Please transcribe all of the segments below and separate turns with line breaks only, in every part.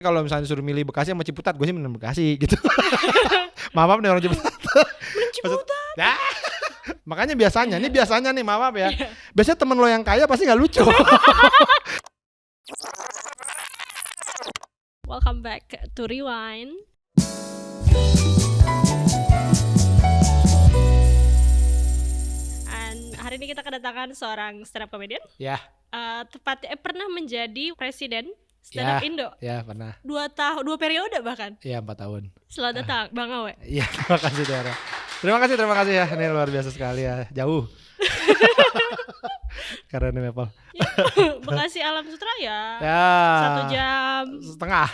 Kalau misalnya disuruh milih Bekasi sama Ciputat, gue sih milih Bekasi gitu. Maaf nih orang Ciputat.
Mending Ciputat.
Ya. Makanya biasanya nih maaf ya. Biasanya temen lo yang kaya pasti gak lucu.
Welcome back to Rewind. And hari ini kita kedatangan seorang stand up comedian.
Ya.
Tepatnya pernah menjadi presiden stand up Indo.
Ya pernah.
2 periode bahkan.
Iya 4 tahun.
Selamat datang Bang Awe.
Iya terima kasih Tiara. Terima kasih ya. Ini luar biasa sekali ya. Jauh. Karena ini Maple.
Bekasi Alam Sutra ya. 1 jam
setengah.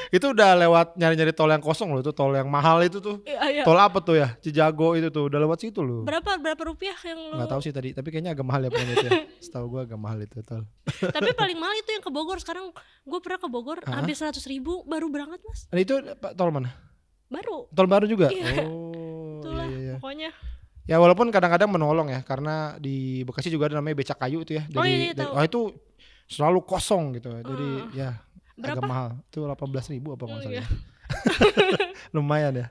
Itu udah lewat nyari-nyari tol yang kosong loh. Itu tol yang mahal itu tuh.
Iya.
Tol apa tuh ya? Cijago itu tuh. Udah lewat situ loh.
Berapa rupiah yang
Nggak tahu sih tadi. Tapi kayaknya agak mahal ya pokoknya itu ya. Setahu gue agak mahal itu tol.
Tapi paling mahal itu yang ke Bogor. Sekarang gue pernah ke Bogor hampir 100.000 baru berangkat mas.
Dan itu tol mana?
Baru.
Tol baru juga?
Iya.
Oh
Itulah
iya.
pokoknya.
Ya walaupun kadang-kadang menolong ya. Karena di Bekasi juga ada namanya becak kayu itu ya.
Tahu.
Itu selalu kosong gitu. Jadi ya
berapa?
agak mahal. Itu 18.000 apa nggak salah.
Iya.
Lumayan ya.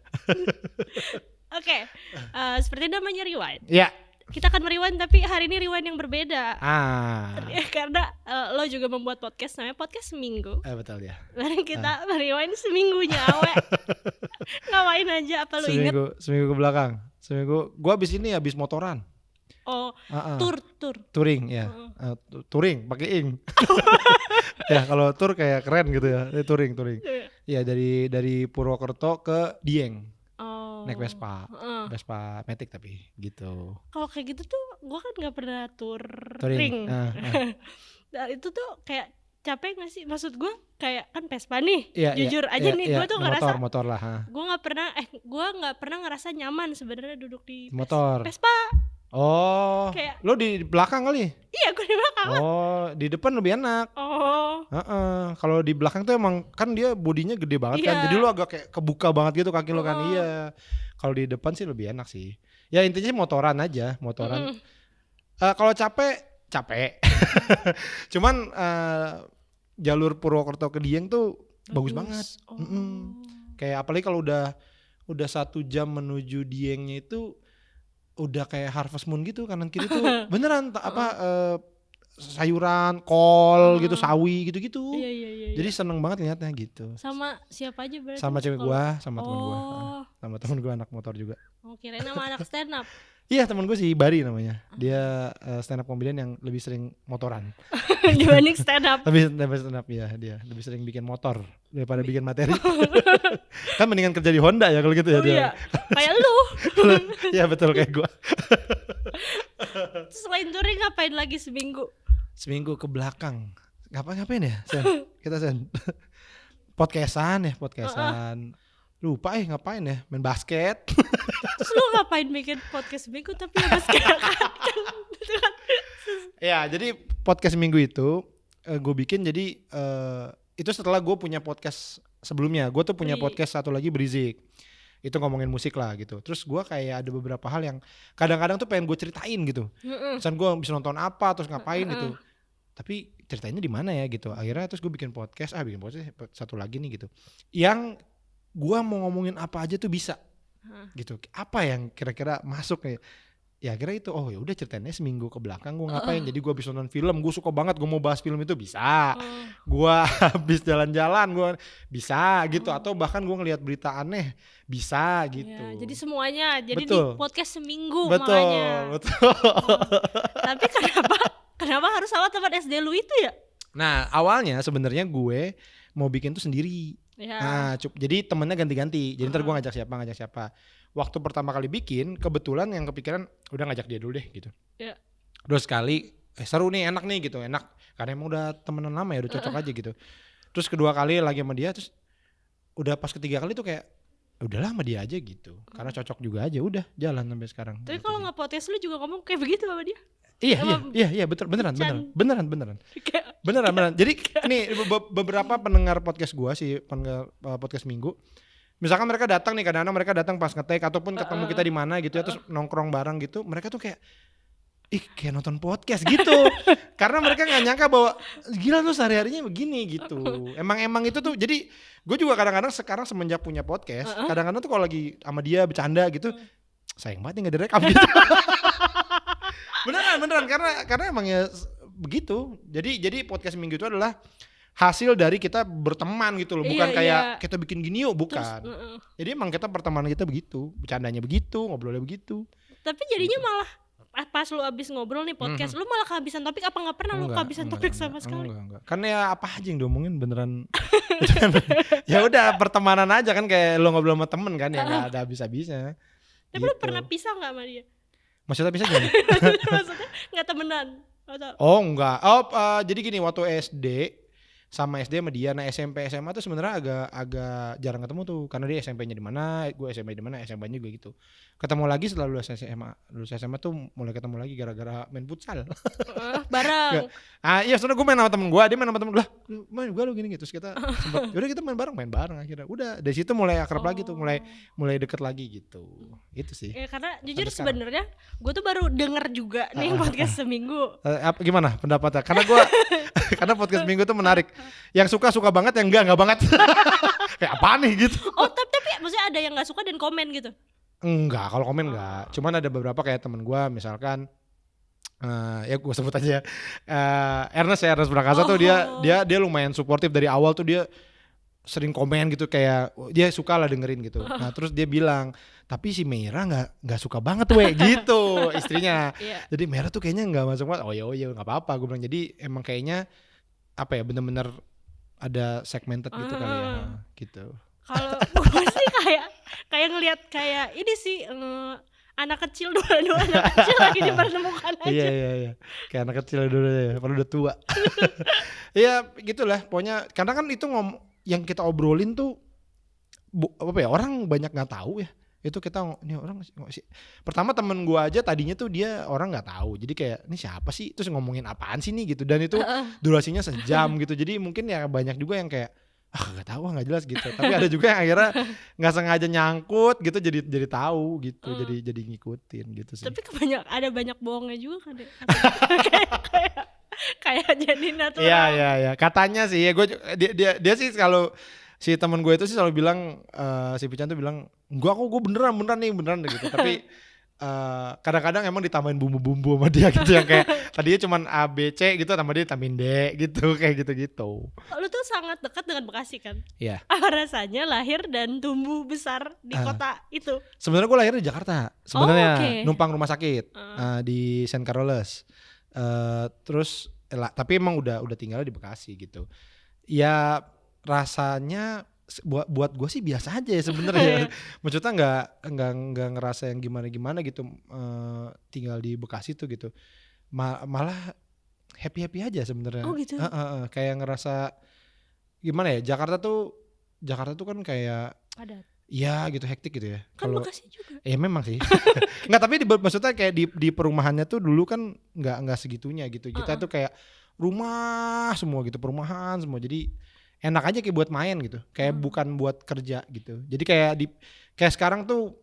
Oke. Seperti namanya Rewind.
Ya.
Kita akan merewind tapi hari ini rewind yang berbeda. Karena lo juga membuat podcast namanya Podcast Seminggu.
Betul ya.
Mari kita merewind seminggunya Awe. Ngapain aja apa lo inget?
Seminggu ke belakang. Gua habis motoran.
Oh,
Touring ya. Touring pakai ing. Ya kalau tour kayak keren gitu ya. Touring. Ya dari Purwokerto ke Dieng. Naik Vespa. Vespa Matic tapi gitu.
Kalau kayak gitu tuh gue kan gak pernah touring. Nah, itu tuh kayak capek gak sih? Maksud gue kayak kan Vespa nih. Jujur aja nih gue tuh ngerasa
motor lah.
Gue gak pernah ngerasa nyaman sebenarnya duduk di
motor
Vespa.
Oh, kayak lo di belakang kali?
Iya, gue di belakang.
Oh, di depan lebih enak.
Oh.
Kalau di belakang tuh emang kan dia bodinya gede banget kan, jadi lo agak kayak kebuka banget gitu kaki lo kan. Iya. Kalau di depan sih lebih enak sih. Ya intinya motoran aja. Kalau capek. Cuman jalur Purwokerto ke Dieng tuh bagus banget. Kayak apalagi kalau udah 1 jam menuju Diengnya itu udah kayak Harvest Moon gitu kanan kiri tuh beneran sayuran, kol gitu, sawi gitu-gitu.
Iya.
Jadi seneng banget liatnya gitu.
Sama siapa aja berarti?
Sama cewek gua, sama temen gua. Sama temen gua anak motor juga.
Kirain nama anak stand up.
Iya temen gua sih Bari namanya. Dia stand up comedian yang lebih sering motoran.
Dibanding stand up.
Lebih stand up ya dia. Lebih sering bikin motor daripada bikin materi. Kan mendingan kerja di Honda ya kalau gitu ya dia.
Iya. Kayak lu.
Iya betul kayak gua.
Selain touring ngapain lagi seminggu?
Seminggu ke belakang ngapain ya Sen? Kita Sen podcastan. Lupa ngapain ya, main basket.
Terus lu ngapain bikin podcast seminggu tapi ya basket kan?
Ya jadi podcast minggu itu gue bikin jadi itu setelah gue punya podcast sebelumnya. Gue tuh punya podcast satu lagi Berizik, itu ngomongin musik lah gitu. Terus gue kayak ada beberapa hal yang kadang-kadang tuh pengen gue ceritain gitu. Misalnya gue bisa nonton apa terus ngapain gitu. Tapi ceritanya di mana ya gitu. Akhirnya terus gue bikin podcast satu lagi nih gitu. Yang gue mau ngomongin apa aja tuh bisa. Gitu. Apa yang kira-kira masuk nih? Ya akhirnya itu ya udah ceritainnya seminggu ke belakang gue ngapain. Jadi gue habis nonton film, gue suka banget, gue mau bahas film itu bisa. Gue habis jalan-jalan gue bisa gitu. Atau bahkan gue ngelihat berita aneh bisa gitu.
Ya, jadi semuanya. Jadi
betul.
Di podcast seminggu
betul,
makanya.
Betul.
Tapi kenapa harus sama teman SD lu itu ya?
Nah awalnya sebenarnya gue mau bikin tuh sendiri.
Ya.
Nah jadi temennya ganti-ganti. Jadi ntar gue ngajak siapa. Waktu pertama kali bikin kebetulan yang kepikiran udah ngajak dia dulu deh gitu.
Ya.
Terus sekali seru nih, enak nih gitu. Enak karena emang udah temenan lama ya, udah cocok aja gitu. Terus kedua kali lagi sama dia, terus udah pas ketiga kali tuh kayak udahlah sama dia aja gitu. Karena cocok juga aja, udah jalan sampai sekarang.
Tapi
gitu
kalau nggak podcast lu juga ngomong kayak begitu sama dia?
Iya betul, beneran. Jadi nih beberapa pendengar podcast gua sih, pendengar podcast minggu. Misalkan mereka datang nih, kadang-kadang mereka datang pas nge-take ataupun ketemu kita di mana gitu ya, terus nongkrong bareng gitu. Mereka tuh kayak ih kayak nonton podcast gitu. Karena mereka nggak nyangka bahwa gila tuh sehari-harinya begini gitu. Emang itu tuh jadi gue juga kadang-kadang sekarang semenjak punya podcast, kadang-kadang tuh kalau lagi sama dia bercanda gitu, sayang banget nggak direkam gitu. beneran karena emangnya begitu. Jadi podcast minggu itu adalah hasil dari kita berteman gitu loh, bukan kayak kita bikin gini yuk, bukan. Terus, jadi emang kita pertemanan kita begitu, bercandanya begitu, ngobrolnya begitu.
Tapi jadinya gitu. Malah pas lu abis ngobrol nih podcast, lu malah kehabisan topik apa nggak pernah lu kehabisan topik sama sekali? Enggak.
Karena ya apa aja yang diomongin beneran. Ya udah pertemanan aja kan, kayak lu ngobrol sama temen kan, ya nggak ada habis-habisnya.
Tapi lu pernah pisah nggak sama dia?
Maksudnya pisah gimana?
Maksudnya nggak temenan?
Oh enggak. Jadi gini, waktu SD sama SD sama dia, nah SMP SMA tuh sebenarnya agak jarang ketemu tuh, karena dia SMP-nya di mana, gue SMP di mana, SMA-nya juga gitu. Ketemu lagi setelah lulus SMA tuh mulai ketemu lagi gara-gara main futsal.
Bareng.
Iya, soalnya gue main sama temen gue, dia main sama temen gue, main gue lu gini gitu, terus kita sempet, yaudah kita main bareng akhirnya. Udah dari situ mulai akrab lagi tuh, mulai deket lagi gitu. Itu sih.
Ya karena jujur sebenarnya gue tuh baru denger juga nih podcast seminggu.
Gimana pendapatnya? Karena gue karena podcast minggu tuh menarik. Yang suka banget, yang enggak banget. Kayak apa nih gitu.
Oh tapi maksudnya ada yang gak suka dan komen gitu?
Enggak, kalau komen enggak. Cuman ada beberapa kayak temen gue misalkan, ya gue sebut aja Ernest Prakasa tuh dia lumayan suportif dari awal tuh, dia sering komen gitu, kayak dia suka lah dengerin gitu. Nah terus dia bilang, tapi si Meira nggak suka banget gitu istrinya. Jadi Meira tuh kayaknya nggak masuk banget. Oh ya nggak apa-apa, gue bilang. Jadi emang kayaknya apa ya, bener-bener ada segmented gitu kali ya gitu.
Kalau gue sih kayak ngelihat kayak ini sih anak kecil dua anak kecil lagi dipertemukan aja.
Iya. Kayak anak kecil dulu ya, padahal udah tua. Iya gitulah pokoknya, karena kan itu yang kita obrolin tuh apa ya, orang banyak nggak tahu ya. Itu kita ini orang sih. Pertama temen gue aja tadinya tuh dia orang nggak tahu, jadi kayak ini siapa sih, terus ngomongin apaan sih nih gitu, dan itu durasinya sejam gitu. Jadi mungkin ya banyak juga yang kayak nggak tahu, nggak jelas gitu. Tapi ada juga yang akhirnya nggak sengaja nyangkut gitu, jadi tahu gitu, jadi ngikutin gitu sih.
Tapi ada banyak bohongnya juga kan deh. kayak jadi natural.
Iya. Katanya sih ya, dia sih kalau si teman gue itu sih selalu bilang, si Pican tuh bilang, enggak kok gue beneran gitu. Tapi kadang-kadang emang ditambahin bumbu-bumbu sama dia gitu, yang kayak tadinya cuman A, B, C gitu, tambah dia tambahin D gitu, kayak gitu-gitu.
Lu tuh sangat dekat dengan Bekasi kan?
Iya.
Apa rasanya lahir dan tumbuh besar di kota itu?
Sebenarnya gue lahir di Jakarta. Sebenarnya numpang rumah sakit di St. Carolus. Terus tapi emang udah tinggal di Bekasi gitu. Ya rasanya buat gue sih biasa aja ya sebenarnya. Maksudnya nggak ngerasa yang gimana gitu, tinggal di Bekasi tuh gitu. Malah happy aja sebenarnya.
Oh gitu.
Kayak ngerasa gimana ya, Jakarta tuh kan kayak
padat.
Iya gitu, hektik gitu ya.
Kan Bekasi juga.
Memang sih. Nggak, tapi maksudnya kayak di perumahannya tuh dulu kan nggak segitunya gitu. Kita tuh kayak rumah semua gitu, perumahan semua. Jadi enak aja kayak buat main gitu. Kayak bukan buat kerja gitu. Jadi kayak sekarang tuh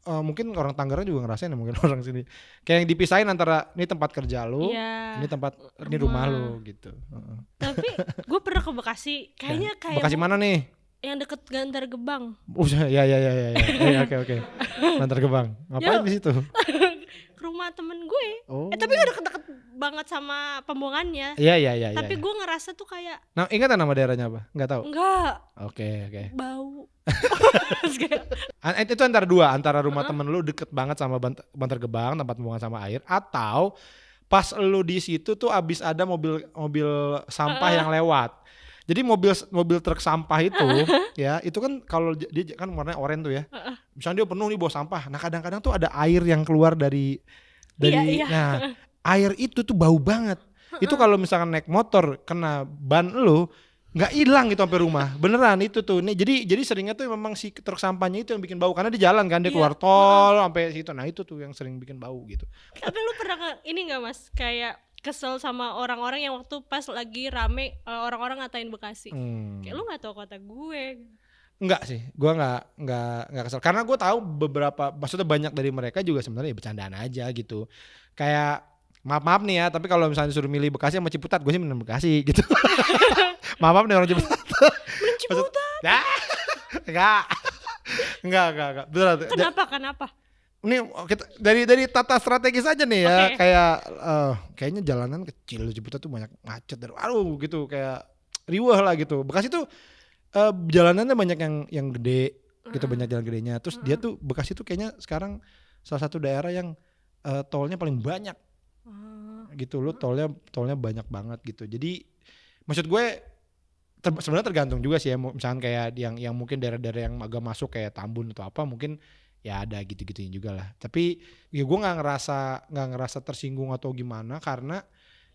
mungkin orang Tangerang juga ngerasain ya, mungkin orang sini. Kayak yang dipisahin antara ini tempat kerja lu, ini rumah lu gitu.
Tapi gue pernah ke Bekasi. Kayaknya kayak
Bekasi mana nih?
Yang deket Bantar Gebang.
Ya. Oke. Bantar Gebang. Ngapain di situ?
Rumah temen gue. Tapi gak deket-deket banget sama pembuangannya.
Iya.
Tapi gue ngerasa tuh kayak.
Nah, ingat nama daerahnya apa? Nggak tahu.
Enggak.
Oke.
Bau.
Itu antara rumah temen lu deket banget sama Bantar Gebang, tempat pembuangan sama air, atau pas lu di situ tuh abis ada mobil sampah yang lewat. Jadi mobil truk sampah itu ya, itu kan kalau dia kan warnanya oranye tuh ya. Misalnya dia penuh nih bawa sampah. Nah, kadang-kadang tuh ada air yang keluar dari nah, air itu tuh bau banget. Itu kalau misalkan naik motor kena ban lu, nggak hilang gitu sampai rumah. Beneran itu tuh. Nih jadi seringnya tuh memang si truk sampahnya itu yang bikin bau, karena di jalan kan dia keluar tol sampai situ. Nah, itu tuh yang sering bikin bau gitu.
Tapi lu pernah ini enggak Mas, kayak kesel sama orang-orang yang waktu pas lagi rame orang-orang ngatain Bekasi? Kayak lu nggak tahu kota gue.
Enggak sih, gue nggak kesel, karena gue tahu beberapa, maksudnya banyak dari mereka juga sebenarnya ya bercandaan aja gitu. Kayak Maaf nih ya, tapi kalau misalnya disuruh milih Bekasi sama Ciputat, gue sih milih Bekasi gitu. Maaf nih orang Ciputat.
Milih Ciputat?
Ya, enggak. Beneran.
Kenapa?
Ini kita dari tata strategis aja nih ya, kayak kayaknya jalanan kecil Ciputat tuh banyak macet, aduh gitu, kayak riweh lah gitu. Bekasi tuh jalanannya banyak yang gede, gitu banyak jalan gedenya. Terus dia tuh Bekasi tuh kayaknya sekarang salah satu daerah yang tolnya paling banyak, gitu. Lu tolnya banyak banget gitu. Jadi maksud gue sebenarnya tergantung juga sih ya, misalkan kayak yang mungkin daerah-daerah yang agak masuk kayak Tambun atau apa mungkin ya ada gitu-gitunya juga lah. Tapi ya gue nggak ngerasa tersinggung atau gimana, karena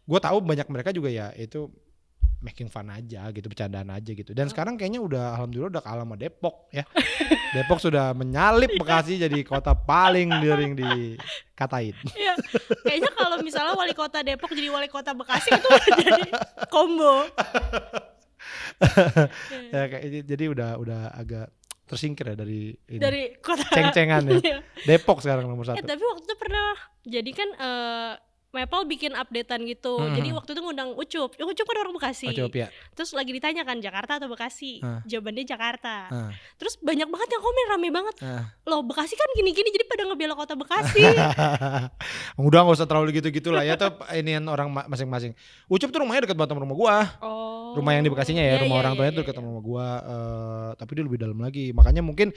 gue tahu banyak mereka juga ya itu making fun aja gitu, bercandaan aja gitu. Dan sekarang kayaknya udah alhamdulillah udah kalah sama Depok ya. Depok sudah menyalip Bekasi jadi kota paling sering dikatain.
Iya, kayaknya kalau misalnya wali kota Depok jadi wali kota Bekasi itu udah jadi combo.
Ya kayak jadi udah agak tersingkir ya dari
kota
ceng-cengan ya. Depok sekarang nomor 1.
Tapi waktu itu pernah jadi kan Maple bikin updatean gitu. Jadi waktu itu ngundang Ucup kan orang Bekasi.
Ucup, ya.
Terus lagi ditanya kan Jakarta atau Bekasi. Jawabannya Jakarta. Terus banyak banget yang komen, rame banget. Loh Bekasi kan gini-gini, jadi pada ngebela kota Bekasi.
Udah gak usah terlalu gitu-gitu lah ya, tuh inian orang masing-masing. Ucup tuh rumahnya dekat banget sama rumah gua. Rumah yang di Bekasinya ya, rumah orang tuanya tuh dekat sama rumah gua. Tapi dia lebih dalam lagi. Makanya mungkin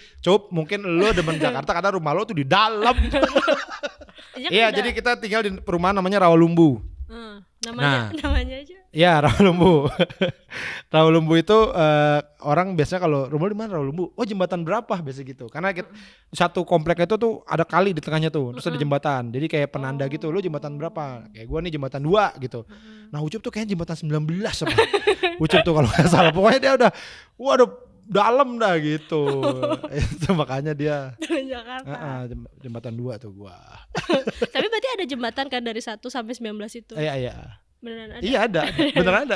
lo demen Jakarta karena rumah lo tuh di dalam. Iya, jadi kita tinggal di perumahan namanya Rawalumbu.
Namanya aja.
Iya, Rawalumbu. Rawalumbu itu orang biasanya kalau rumah di mana Rawalumbu? Oh, jembatan berapa biasa gitu. Karena satu komplek itu tuh ada kali di tengahnya tuh, terus ada jembatan. Jadi kayak penanda gitu, lu jembatan berapa? Kayak gua nih jembatan 2 gitu. Nah, Ucup tuh kayaknya jembatan 19 apa. Ucup tuh kalau enggak salah. Pokoknya dia udah dalam dah gitu. Itu makanya dia
Jakarta.
Jembatan 2 tuh gua.
Tapi berarti ada jembatan kan dari 1 sampai 19 itu?
Iya.
Beneran ada?
Iya ada.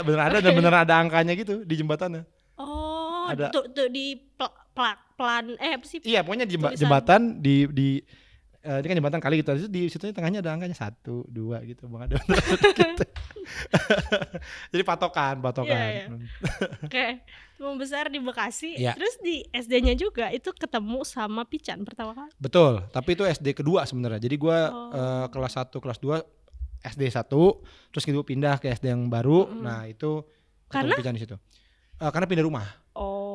Beneran ada dan beneran ada angkanya gitu di jembatannya.
Oh,
ada.
Tuh di plan apa sih?
Iya, pokoknya jembatan di ini kan jembatan kali gitu. Di situ tengahnya ada angkanya 1, 2 gitu. Bang ada gitu. Jadi patokan.
Iya. Oke. Membesar di Bekasi, terus di SD-nya juga itu ketemu sama Pican pertama kali.
Betul, tapi itu SD kedua sebenarnya. Jadi gue kelas 1, kelas 2 SD 1, terus gitu pindah ke SD yang baru. Nah itu ketemu Pican di situ. Karena pindah rumah.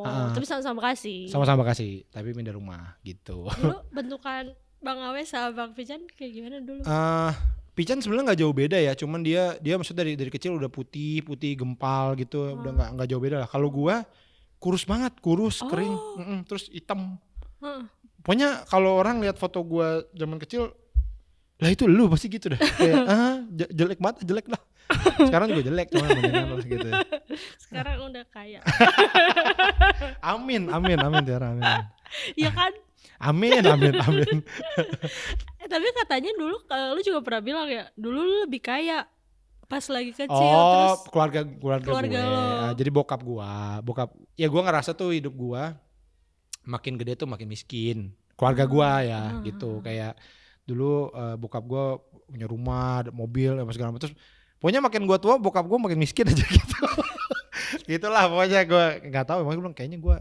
Tapi sama-sama Bekasi.
Sama-sama Bekasi, tapi pindah rumah gitu.
Dulu bentukan Bang Awe sama Bang Pican kayak gimana dulu?
Pican sebenarnya nggak jauh beda ya, cuman dia maksudnya dari kecil udah putih gempal gitu, udah nggak jauh beda lah. Kalau gua kurus banget, kering, terus hitam. Pokoknya kalau orang lihat foto gua zaman kecil, lah itu lu pasti gitu dah. Kayak jelek lah. Sekarang juga jelek cuma mendingan gitu.
Sekarang udah kaya.
Amin Tiara, amin.
Iya kan?
Amin.
Tapi katanya dulu lu juga pernah bilang ya, dulu lu lebih kaya pas lagi kecil. Terus
keluarga gue.
Lo.
Jadi bokap ya gue ngerasa tuh hidup gue makin gede tuh makin miskin. Keluarga gue ya gitu. Kayak dulu bokap gue punya rumah, mobil, apa segala macam. Terus pokoknya makin gue tua bokap gue makin miskin aja gitu. Gitulah pokoknya gue nggak tahu. Emang gue bilang kayaknya gue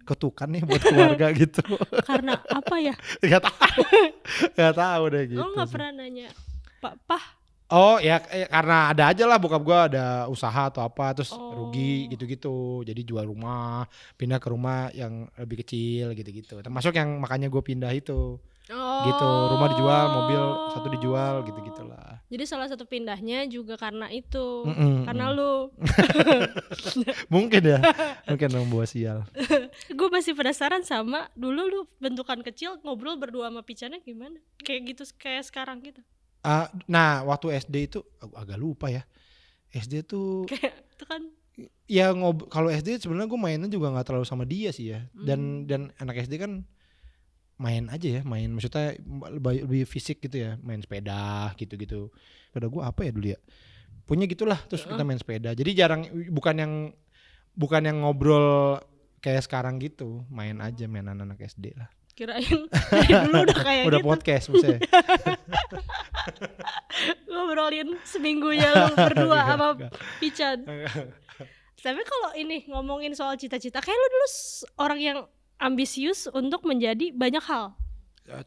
ketukan nih buat keluarga gitu.
Karena apa ya?
Gak tahu deh gitu.
Lo nggak pernah nanya, Pak?
Oh ya karena ada aja lah bokap gue ada usaha atau apa terus rugi gitu-gitu. Jadi jual rumah, pindah ke rumah yang lebih kecil gitu-gitu. Termasuk yang makanya gue pindah itu. Gitu, rumah dijual, mobil 1 dijual gitu-gitulah.
Jadi salah satu pindahnya juga karena itu. Karena lu.
Mungkin ya. Mungkin membawa sial.
Gue masih penasaran sama dulu lu bentukan kecil ngobrol berdua sama Picannya gimana? Kayak gitu kayak sekarang gitu.
Nah, waktu SD itu agak lupa ya. SD tuh
kayak itu kan
ya kalau SD sebenarnya gue mainnya juga enggak terlalu sama dia sih ya. Dan anak SD kan main aja ya, maksudnya lebih fisik gitu ya, main sepeda gitu-gitu. Sepeda gue apa ya dulu ya? Punya gitulah, terus kita main sepeda. Jadi jarang, bukan yang ngobrol kayak sekarang gitu, main aja, main anak SD lah.
Kirain dari dulu udah kayak
udah
gitu.
podcast maksudnya.
Ngobrolin seminggunya lu berdua sama Pican. Tapi kalau ini ngomongin soal cita-cita, kayak lu dulu orang yang ambisius untuk menjadi banyak hal.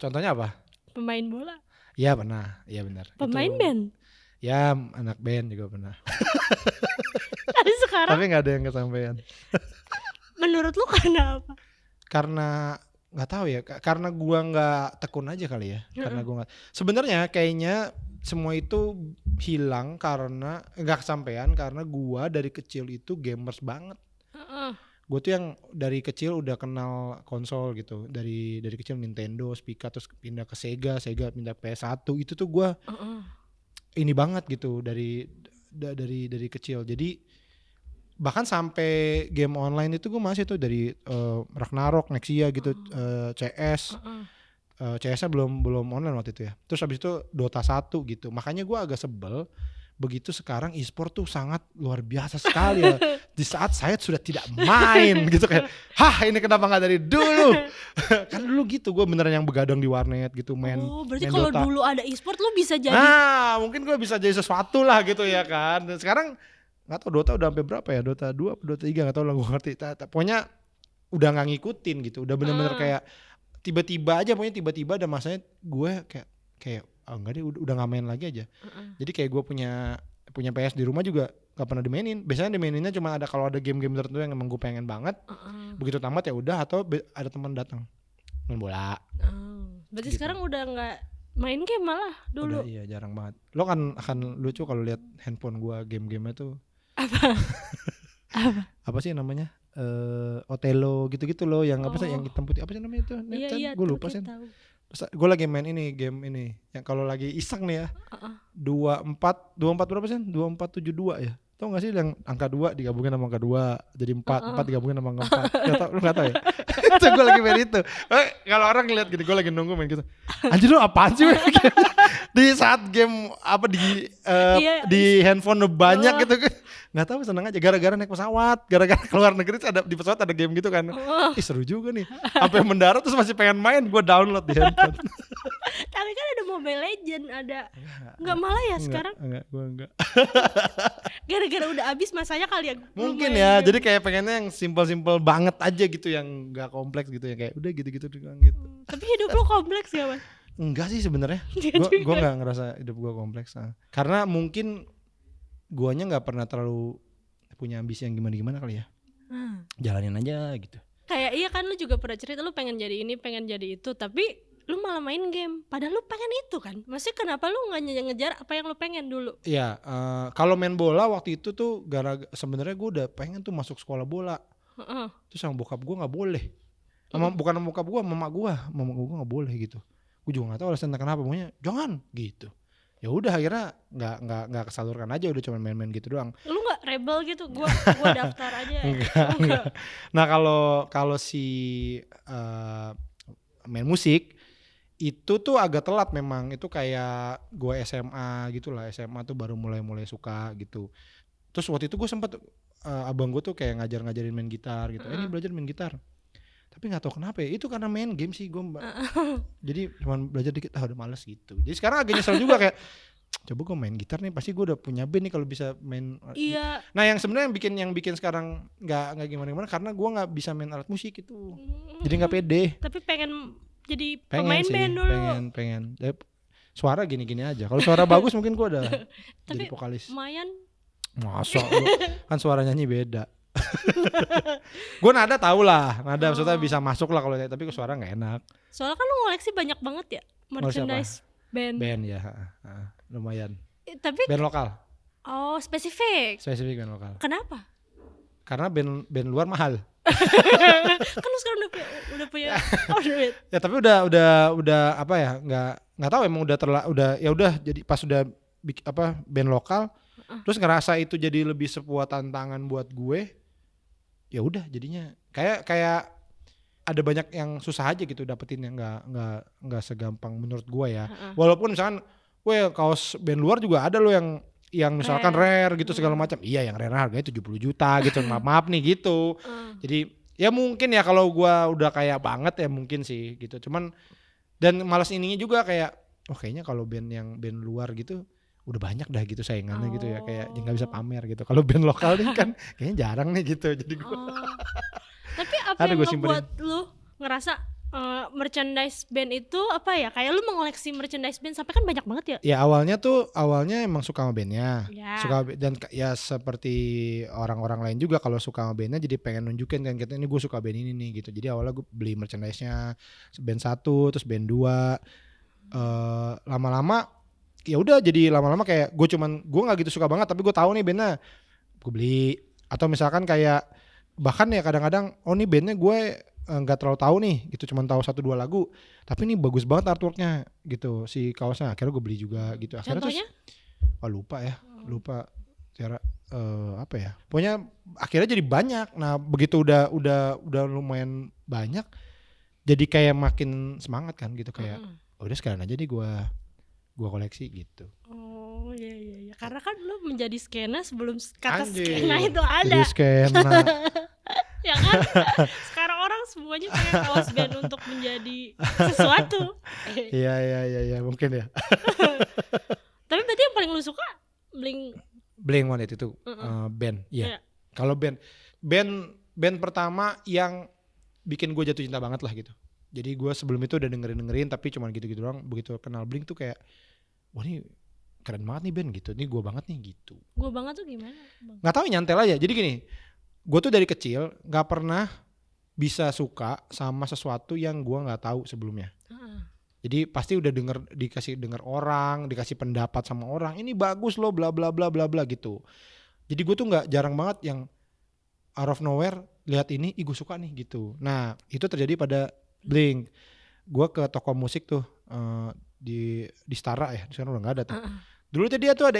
Contohnya apa?
Pemain bola.
Iya pernah, iya benar.
Pemain band.
Ya anak band juga pernah.
Tapi sekarang.
Tapi nggak ada yang kesampaian.
Menurut lu karena apa?
Karena nggak tahu ya, karena gua nggak tekun aja kali ya. Karena gua nggak. Sebenarnya kayaknya semua itu hilang karena nggak kesampaian karena gua dari kecil itu gamers banget. Gue tuh yang dari kecil udah kenal konsol gitu, dari kecil Nintendo, Spica, terus pindah ke Sega pindah PS1, itu tuh gue ini banget gitu dari kecil. Jadi bahkan sampai game online itu gue masih tuh dari Ragnarok, Nexia gitu, CS. CS-nya belum online waktu itu ya. Terus habis itu Dota 1 gitu. Makanya gue agak sebel begitu sekarang e-sport tuh sangat luar biasa sekali ya. Di saat saya sudah tidak main gitu kayak, ini kenapa nggak dari dulu? Kan dulu gitu gue beneran yang begadang di warnet gitu main.
Oh berarti kalau dulu ada e-sport lu bisa jadi.
Mungkin gue bisa jadi sesuatu lah gitu ya kan. Dan sekarang nggak tahu Dota udah sampai berapa ya, Dota 2 atau Dota 3 nggak tahu lah gue ngerti. Pokoknya udah nggak ngikutin gitu, udah bener-bener kayak tiba-tiba ada masanya gue kayak enggak deh udah gak main lagi aja. Jadi kayak gue punya PS di rumah juga gak pernah dimainin. Biasanya dimaininnya cuma ada kalau ada game-game tertentu yang emang gue pengen banget. Begitu tamat ya udah, atau ada teman datang main bola.
Berarti
gitu.
Sekarang udah gak main game malah dulu.
Udah, iya jarang banget. Lo kan akan lucu kalau lihat handphone gue game-gamenya tuh. Apa sih namanya? Otelo gitu-gitu loh yang apa sih yang hitam putih apa sih namanya itu?
Iya,
gue lupa sih. Gue lagi main game ini yang kalau lagi iseng nih ya 24 berapa sih 2472 ya, tau gak sih yang angka 2 digabungin sama angka 2 jadi 4 digabungin sama angka 4 lu gak tau ya. Itu gue lagi main itu. Kalau orang ngeliat gini gue lagi nunggu main gitu, anjir lu apaan sih di saat game apa di handphone banyak gitu kan. Nggak tahu seneng aja gara-gara naik pesawat, gara-gara keluar negeri ada di pesawat ada game gitu kan. Seru juga nih. Sampai mendarat terus masih pengen main, gue download di handphone.
Tapi kan ada Mobile Legend, ada. Enggak malah ya sekarang?
Enggak.
Gara-gara udah habis masanya kali ya.
Mungkin ya, jadi kayak pengennya yang simpel-simpel banget aja gitu, yang enggak kompleks gitu ya, kayak udah gitu-gitu doang gitu.
Tapi hidup lo kompleks ya, Mas?
Enggak sih sebenarnya. Gue enggak ngerasa hidup gue kompleks. Karena mungkin guanya nggak pernah terlalu punya ambisi yang gimana kali ya. Jalanin aja gitu.
Kayak iya kan lu juga pernah cerita lu pengen jadi ini, pengen jadi itu, tapi lu malah main game. Padahal lu pengen itu kan. Maksudnya kenapa lu nggak ngejar apa yang lu pengen dulu?
Iya, kalau main bola waktu itu tuh sebenarnya gue udah pengen tuh masuk sekolah bola. Terus sama bokap gue nggak boleh. Bukan sama bokap gue, mama gue nggak boleh gitu. Gue juga nggak tahu alasan kenapa, pokoknya jangan gitu. Ya udah akhirnya nggak kesalurkan aja, udah cuma main-main gitu doang.
Lu nggak rebel gitu? Gua daftar aja.
Enggak. Nah kalau si main musik itu tuh agak telat memang. Itu kayak gue SMA gitulah, SMA tuh baru mulai suka gitu. Terus waktu itu gue sempet abang gue tuh kayak ngajarin main gitar gitu. Ini belajar main gitar. Tapi nggak tahu kenapa ya, itu karena main game sih gue jadi cuma belajar dikit udah males gitu. Jadi sekarang agak nyesel juga kayak coba gue main gitar nih, pasti gue udah punya band nih kalau bisa main.
Iya.
Nah yang sebenarnya yang bikin sekarang nggak gimana karena gue nggak bisa main alat musik itu, jadi nggak pede.
Tapi pengen jadi pemain band dulu.
Pengen suara gini aja, kalau suara bagus mungkin gue udah jadi vokalis.
Lumayan.
Masa kan suara nyanyi beda. Gue nada tau lah, maksudnya bisa masuk lah kalau, tapi ke suara nggak enak.
Soalnya kan lu ngoleksi banyak banget ya merchandise band ya,
lumayan.
Tapi
band lokal.
Oh spesifik
band lokal.
Kenapa?
Karena band luar mahal.
Kan lu sekarang udah punya duit.
Ya tapi udah apa ya, nggak tahu emang udah ya udah, jadi pas udah band lokal terus ngerasa itu jadi lebih sebuah tantangan buat gue. Ya udah jadinya kayak ada banyak yang susah aja gitu dapetin, yang nggak segampang menurut gue ya. Walaupun misalkan kaos band luar juga ada loh yang misalkan rare gitu segala macam. Iya yang rare harganya 70 juta gitu. Maaf nih gitu. Jadi Ya mungkin ya kalau gua udah kayak banget ya mungkin sih gitu. Cuman dan malas ininya juga kayak kayaknya kalau band luar gitu udah banyak dah gitu saingannya gitu ya, kayak nggak bisa pamer gitu. Kalau band lokal nih kan kayaknya jarang nih gitu. Jadi gua
Tapi apa
ada
yang
gua simpenin.
ngebuat lu ngerasa merchandise band itu apa ya? Kayak lu mengoleksi merchandise band sampai kan banyak banget ya?
Ya awalnya emang suka sama bandnya,
Ya.
dan ya seperti orang-orang lain juga kalau suka sama bandnya jadi pengen nunjukin kan kita ini gue suka band ini nih gitu. Jadi awalnya gue beli merchandise-nya band 1 terus band 2, lama-lama ya udah jadi lama-lama kayak gue nggak gitu suka banget tapi gue tahu nih bandnya gue beli. Atau misalkan kayak bahkan ya kadang-kadang nih bandnya gue nggak terlalu tahu nih gitu, cuman tahu 1-2 lagu tapi ini bagus banget artworknya gitu si kaosnya, akhirnya gue beli juga gitu. Akhirnya
Contohnya?
lupa cara apa ya, pokoknya akhirnya jadi banyak. Nah begitu udah lumayan banyak jadi kayak makin semangat kan gitu, kayak udah sekalian aja nih gue koleksi gitu.
Oh iya. Karena kan lu menjadi skena sebelum kata
Anjir,
skena itu ada.
jadi skena.
Ya kan? Sekarang orang semuanya pengen kaos band untuk menjadi sesuatu.
Iya mungkin ya.
Tapi berarti yang paling lu suka
Blink-182 itu band. Iya.
Iya.
Kalau band pertama yang bikin gue jatuh cinta banget lah gitu. Jadi gue sebelum itu udah dengerin tapi cuman gitu-gitu doang. Begitu kenal Blink tuh kayak wah ini keren banget nih band gitu. Ini gue banget nih gitu.
Gue banget tuh gimana, Bang?
Nggak tahu, nyantel aja. Jadi gini, gue tuh dari kecil nggak pernah bisa suka sama sesuatu yang gue nggak tahu sebelumnya. Jadi pasti udah dikasih denger orang, dikasih pendapat sama orang, ini bagus loh bla bla bla bla bla gitu. Jadi gue tuh jarang banget yang out of nowhere lihat ini, gue suka nih gitu. Nah itu terjadi pada Blink. Gue ke toko musik tuh di Stara ya, sekarang udah nggak ada tuh. Dulu dia tuh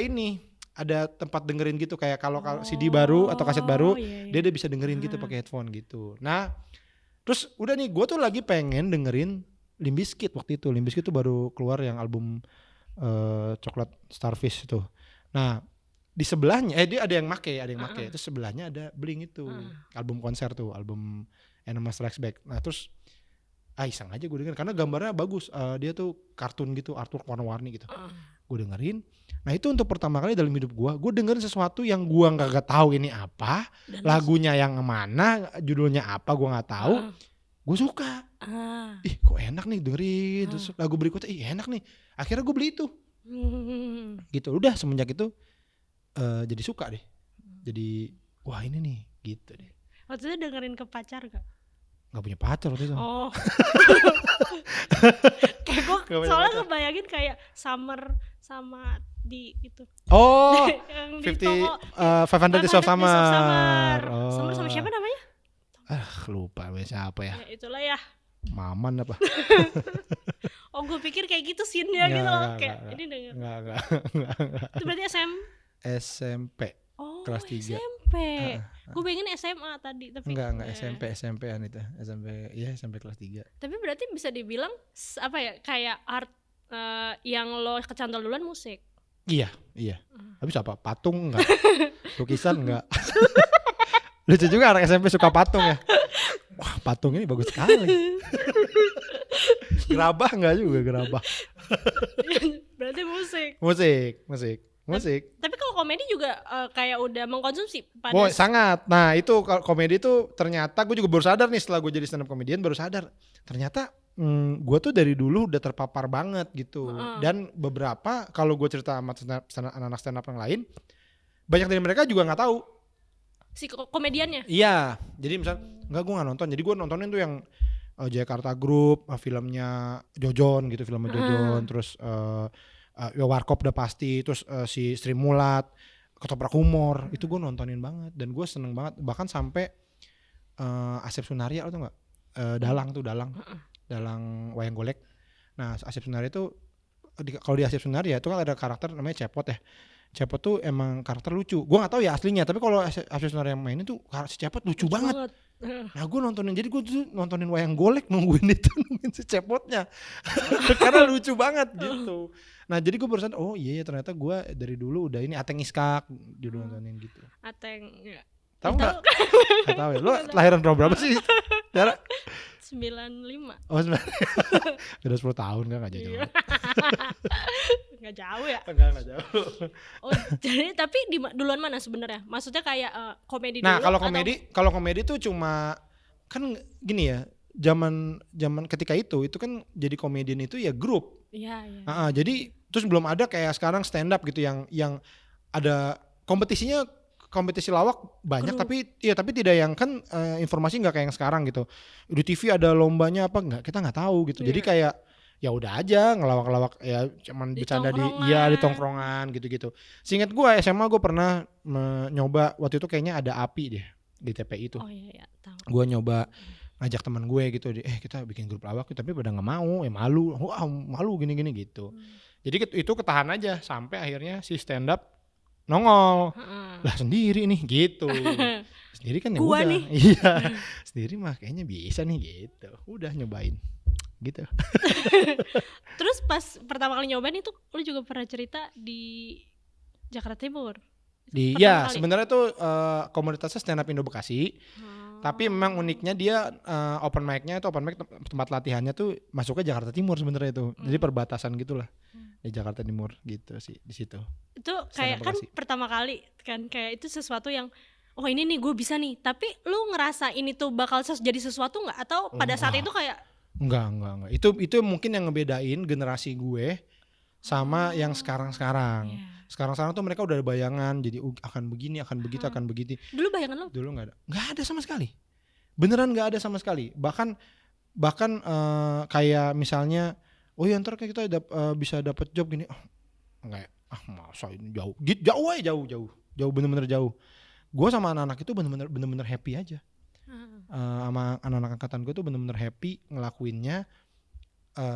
ada tempat dengerin gitu, kayak kalau CD baru atau kaset baru, dia udah bisa dengerin gitu pakai headphone gitu. Nah terus udah nih gue tuh lagi pengen dengerin Limp Bizkit waktu itu. Limp Bizkit tuh baru keluar yang album Coklat Starfish itu. Nah di sebelahnya dia ada yang make. Terus sebelahnya ada Blink itu, album konser tuh, album Animal Strikes Back. Nah terus iseng aja gue dengerin karena gambarnya bagus. Dia tuh kartun gitu, artwork warna-warni gitu. Gue dengerin. Nah itu untuk pertama kali dalam hidup gue dengerin sesuatu yang gue nggak tahu ini apa, lagunya yang mana, judulnya apa gue nggak tahu. Gue suka, ih kok enak nih dengerin. Terus lagu berikutnya, ih enak nih. Akhirnya gue beli itu, gitu. Udah semenjak itu jadi suka deh. Jadi wah ini nih, gitu deh.
Waktu itu dengerin ke pacar gak?
Gak punya pacar waktu itu.
Oh. Kayak gue soalnya ngebayangin kayak Summer sama di itu.
Oh,
yang di toko
500 Days of Summer.
Summer sama siapa namanya?
Lupa siapa ya.
Itulah ya.
Maman apa?
Oh gue pikir kayak gitu scene-nya gitu loh. Kayak ini denger.
Enggak.
Itu berarti
SMP.
Oh,
kelas 3.
SMP. Gue pengen SMA tadi tapi
enggak SMP-an itu. SMP kelas 3.
Tapi berarti bisa dibilang apa ya, kayak art yang lo kecantol duluan musik.
Iya. Habis apa? Patung enggak? Lukisan enggak? Lucu juga anak SMP suka patung ya. Wah, patung ini bagus sekali. Gerabah enggak juga gerabah.
Berarti
Musik.
Tapi kalau komedi juga kayak udah mengkonsumsi pada
sangat. Nah itu komedi itu ternyata gue juga baru sadar nih setelah gue jadi stand up comedian, baru sadar ternyata gue tuh dari dulu udah terpapar banget gitu. Dan beberapa kalau gue cerita sama anak-anak stand up yang lain, banyak dari mereka juga nggak tahu
si komediannya.
Iya, jadi misal gue nggak nonton, jadi gue nontonin tuh yang Jakarta Group, filmnya Jojon gitu, terus Warkop udah pasti, terus si Sri Mulat, Ketoprak Humor, itu gue nontonin banget dan gue seneng banget, bahkan sampai Asep Sunaria lo tau nggak? Dalang wayang golek. Nah Asep Sunaria itu kalau di Asep Sunaria itu kan ada karakter namanya Cepot ya. Cepot tuh emang karakter lucu. Gue nggak taw ya aslinya, tapi kalau Asep Sunaria yang mainin tuh si Cepot lucu banget. Nah gue nontonin, jadi gue tuh nontonin wayang golek nungguin si Cepotnya karena lucu banget gitu. Nah jadi gue barusan ternyata gue dari dulu udah ini Ateng Iskak dulu nontonin gitu.
Ateng ya.
Tahu nggak? Nggak tahu ya. Lo lahiran tahun berapa sih? Tiara?
95.
Oh, 9. Udah 10 tahun kan nggak jauh.
Iya. Nggak jauh ya.
Nggak jauh.
Oh, jadi tapi duluan mana sebenarnya? Maksudnya kayak komedi
Nah,
dulu
kalau komedi tuh cuma kan gini ya. Zaman ketika itu kan jadi komedian itu ya grup.
Iya.
Jadi terus belum ada kayak sekarang stand up gitu yang ada kompetisinya, kompetisi lawak banyak
Grup.
tapi tidak yang kan informasi nggak kayak yang sekarang gitu. Di TV ada lombanya apa nggak, kita nggak tahu gitu. Jadi kayak ya udah aja ngelawak-lawak ya, cuman bercanda di tongkrongan gitu-gitu. Seingat gue SMA gue pernah nyoba waktu itu, kayaknya ada API deh di TPI itu.
Oh iya tahu.
Gue nyoba ngajak teman gue gitu, kita bikin grup lawak, tapi pada nggak mau, malu, malu gini-gini gitu. Jadi itu ketahan aja sampai akhirnya si stand up nongol. Lah sendiri nih gitu. Sendiri kan ya
Gua
udah.
nih.
Iya. Sendiri mah kayaknya bisa nih gitu. Udah nyobain. Gitu.
Terus pas pertama kali nyobain itu lu juga pernah cerita di Jakarta Timur.
Sebenarnya tuh komunitasnya stand up Indo Bekasi. Tapi memang uniknya dia open mic-nya itu tempat latihannya tuh masuknya Jakarta Timur sebenarnya itu. Jadi perbatasan gitulah. Di Jakarta Timur gitu sih di situ.
Itu kayak kan pertama kali kan kayak itu sesuatu yang ini nih gue bisa nih. Tapi lu ngerasa ini tuh bakal jadi sesuatu nggak, atau pada saat itu kayak
Enggak. Itu mungkin yang ngebedain generasi gue sama yang sekarang-sekarang. Sekarang-sekarang tuh mereka udah ada bayangan, jadi akan begini, akan begitu, akan begitu.
Dulu bayangan lo?
Dulu nggak ada sama sekali. Beneran nggak ada sama sekali. Bahkan kayak misalnya, ntar kayak kita bisa dapat job gini. Enggak, masa ini jauh bener-bener jauh. Gue sama anak-anak itu bener-bener happy aja. Sama anak-anak angkatan gue tuh bener-bener happy ngelakuinnya,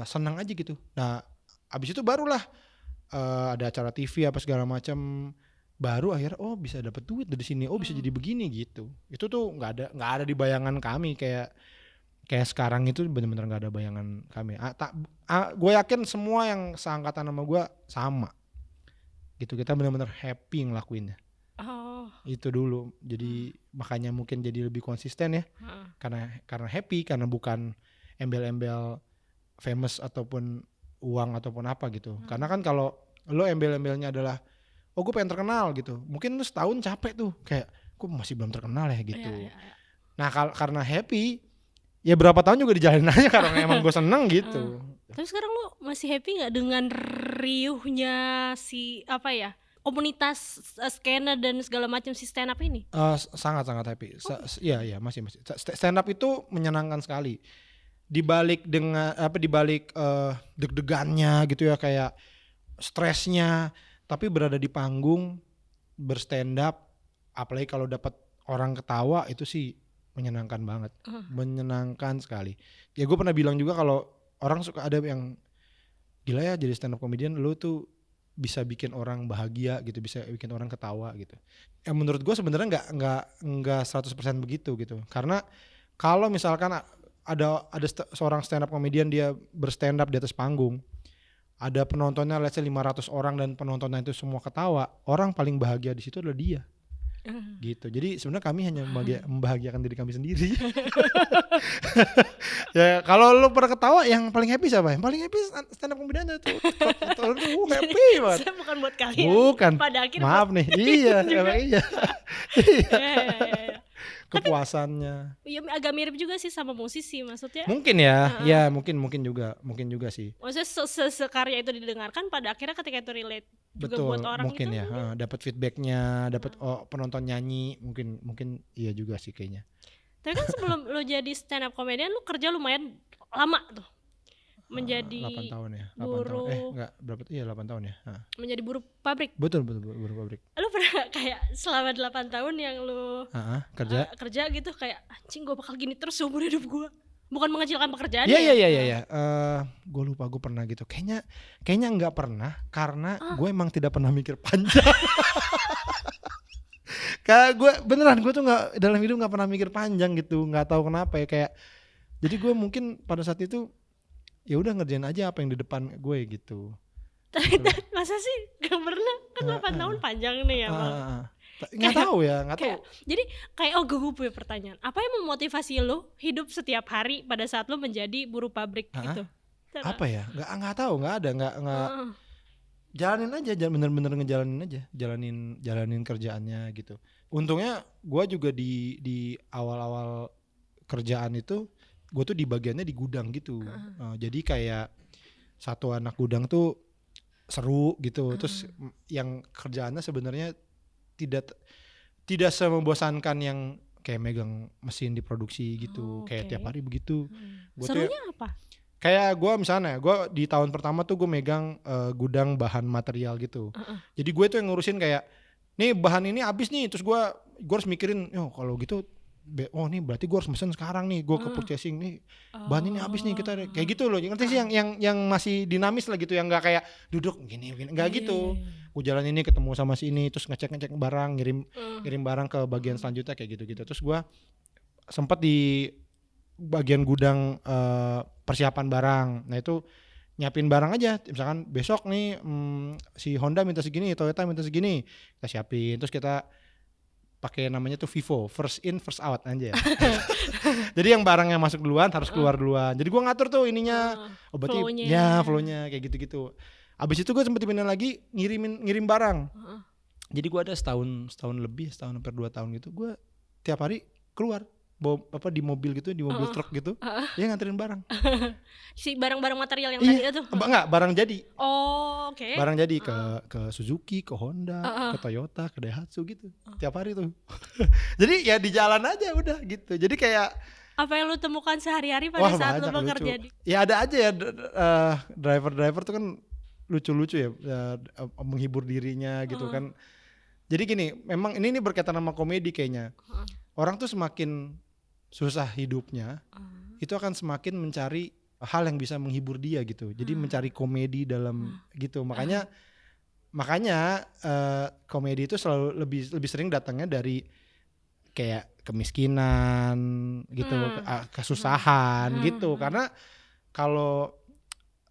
senang aja gitu. Nah, abis itu barulah ada acara TV apa segala macam, baru akhirnya bisa dapat duit dari sini, bisa jadi begini gitu. Itu tuh nggak ada di bayangan kami, kayak sekarang itu benar-benar nggak ada bayangan kami. Gue yakin semua yang seangkatan sama gue sama gitu, kita benar-benar happy ngelakuinnya. Itu dulu, jadi makanya mungkin jadi lebih konsisten ya, karena happy, karena bukan embel-embel famous ataupun uang ataupun apa gitu. Karena kan kalau lo embel-embelnya adalah gue pengen terkenal gitu, mungkin lu setahun capek tuh kayak gue masih belum terkenal ya gitu. Nah karena happy ya berapa tahun juga dijalanin aja karena emang gue seneng gitu.
Tapi sekarang lo masih happy nggak dengan riuhnya komunitas skena dan segala macam si stand up ini?
Sangat happy. Iya masih. Stand up itu menyenangkan sekali. Dibalik deg-degannya gitu ya, kayak stresnya, tapi berada di panggung berstand up, apalagi kalau dapat orang ketawa, itu sih menyenangkan banget. Menyenangkan sekali. Ya gue pernah bilang juga kalau orang suka ada yang gila ya jadi stand up comedian, lu tuh bisa bikin orang bahagia gitu, bisa bikin orang ketawa gitu. Yang menurut gue sebenarnya nggak 100% begitu gitu. Karena kalau misalkan ada seorang stand up comedian, dia berstand up di atas panggung, ada penontonnya let's say 500 orang dan penontonnya itu semua ketawa, orang paling bahagia di situ adalah dia. Gitu. Jadi sebenarnya kami hanya membahagiakan diri kami sendiri. Ya kalau lu pada ketawa, yang paling happy siapa? Yang paling happy stand up comedian itu. Happy banget.
Saya bukan buat kalian.
Bukan.
Pada akhirnya
maaf nih. Iya, emang iya.
Ya.
Kepuasannya.
Iya, agak mirip juga sih sama musisi, maksudnya.
Mungkin ya. Ya, mungkin juga sih.
Maksudnya sekarya itu didengarkan, pada akhirnya ketika itu relate juga
betul,
buat orang
mungkin
itu.
Ya, dapat feedbacknya, dapat penonton nyanyi, mungkin iya juga sih kayaknya.
Tapi kan sebelum lo jadi stand up comedian, lo kerja lumayan lama tuh. Menjadi
8 tahun ya. 8
buruh.
tahun. Enggak, berapa? Iya 8 tahun ya.
Menjadi buruh pabrik.
Betul buruh pabrik.
Lo pernah kayak selama 8 tahun yang lo kerja gitu kayak anjing gue bakal gini terus seumur hidup gue. Bukan mengecilkan pekerjaan.
Iya. Gue lupa gue pernah gitu. Kayaknya nggak pernah, karena gue emang tidak pernah mikir panjang. Kayak gue beneran, gue tuh nggak, dalam hidup nggak pernah mikir panjang gitu. Nggak tahu kenapa ya, kayak jadi gue mungkin pada saat itu ya udah ngerjain aja apa yang di depan gue gitu.
Tapi masa sih gak pernah, kan 8 tahun panjang nih ya bang.
Nggak tahu ya, nggak tahu.
Kayak, jadi kayak gue punya pertanyaan. Apa yang memotivasi lo hidup setiap hari pada saat lo menjadi buruh pabrik gitu?
Apa ya? Nggak tahu, nggak ada, nggak jalanin aja, bener-bener ngejalanin aja, jalanin kerjaannya gitu. Untungnya gue juga di awal-awal kerjaan itu, gue tuh di bagiannya di gudang gitu. Jadi kayak satu anak gudang tuh seru gitu. Terus yang kerjaannya sebenarnya tidak semembosankan yang kayak megang mesin diproduksi gitu, kayak tiap hari begitu.
Serunya apa?
Kayak gue misalnya, gue di tahun pertama tuh gue megang gudang bahan material gitu. Jadi gue tuh yang ngurusin kayak, nih bahan ini habis nih, terus gue harus mikirin, kalau gitu, nih berarti gue harus mesen sekarang nih, gue ke purchasing nih, bahan ini habis nih, kita kayak gitu loh. Ngerti sih yang masih dinamis lah gitu, yang nggak kayak duduk gini, nggak gitu. Gue jalan ini ketemu sama si ini, terus ngecek barang, ngirim barang ke bagian selanjutnya kayak gitu. Terus gue sempat di bagian gudang persiapan barang. Nah itu nyiapin barang aja, misalkan besok nih si Honda minta segini, Toyota minta segini, kita siapin. Terus kita pakai namanya tuh FIFO, first in first out aja ya. Jadi yang barang yang masuk duluan harus keluar duluan. Jadi gue ngatur tuh ininya, berarti flow-nya kayak gitu-gitu. Abis itu gue sempet dipindah lagi ngirim barang. Jadi gue ada setahun lebih, setahun hampir 2 tahun gitu, gue tiap hari keluar di mobil gitu, di mobil truk gitu, ya nganterin barang.
Si barang-barang material yang tadi itu?
Enggak, barang jadi.
Oh, oke.
Barang jadi ke Suzuki, ke Honda, ke Toyota, ke Daihatsu gitu. Tiap hari tuh. Jadi ya di jalan aja udah gitu. Jadi kayak
apa yang lu temukan sehari-hari pada saat lu bekerja di?
Ya ada aja ya driver tuh kan lucu-lucu ya, menghibur dirinya gitu kan. Jadi gini, memang ini berkaitan sama komedi kayaknya. Orang tuh semakin susah hidupnya, itu akan semakin mencari hal yang bisa menghibur dia gitu. Jadi mencari komedi dalam gitu. Makanya komedi itu selalu lebih sering datangnya dari kayak kemiskinan gitu, kesusahan gitu. Karena kalau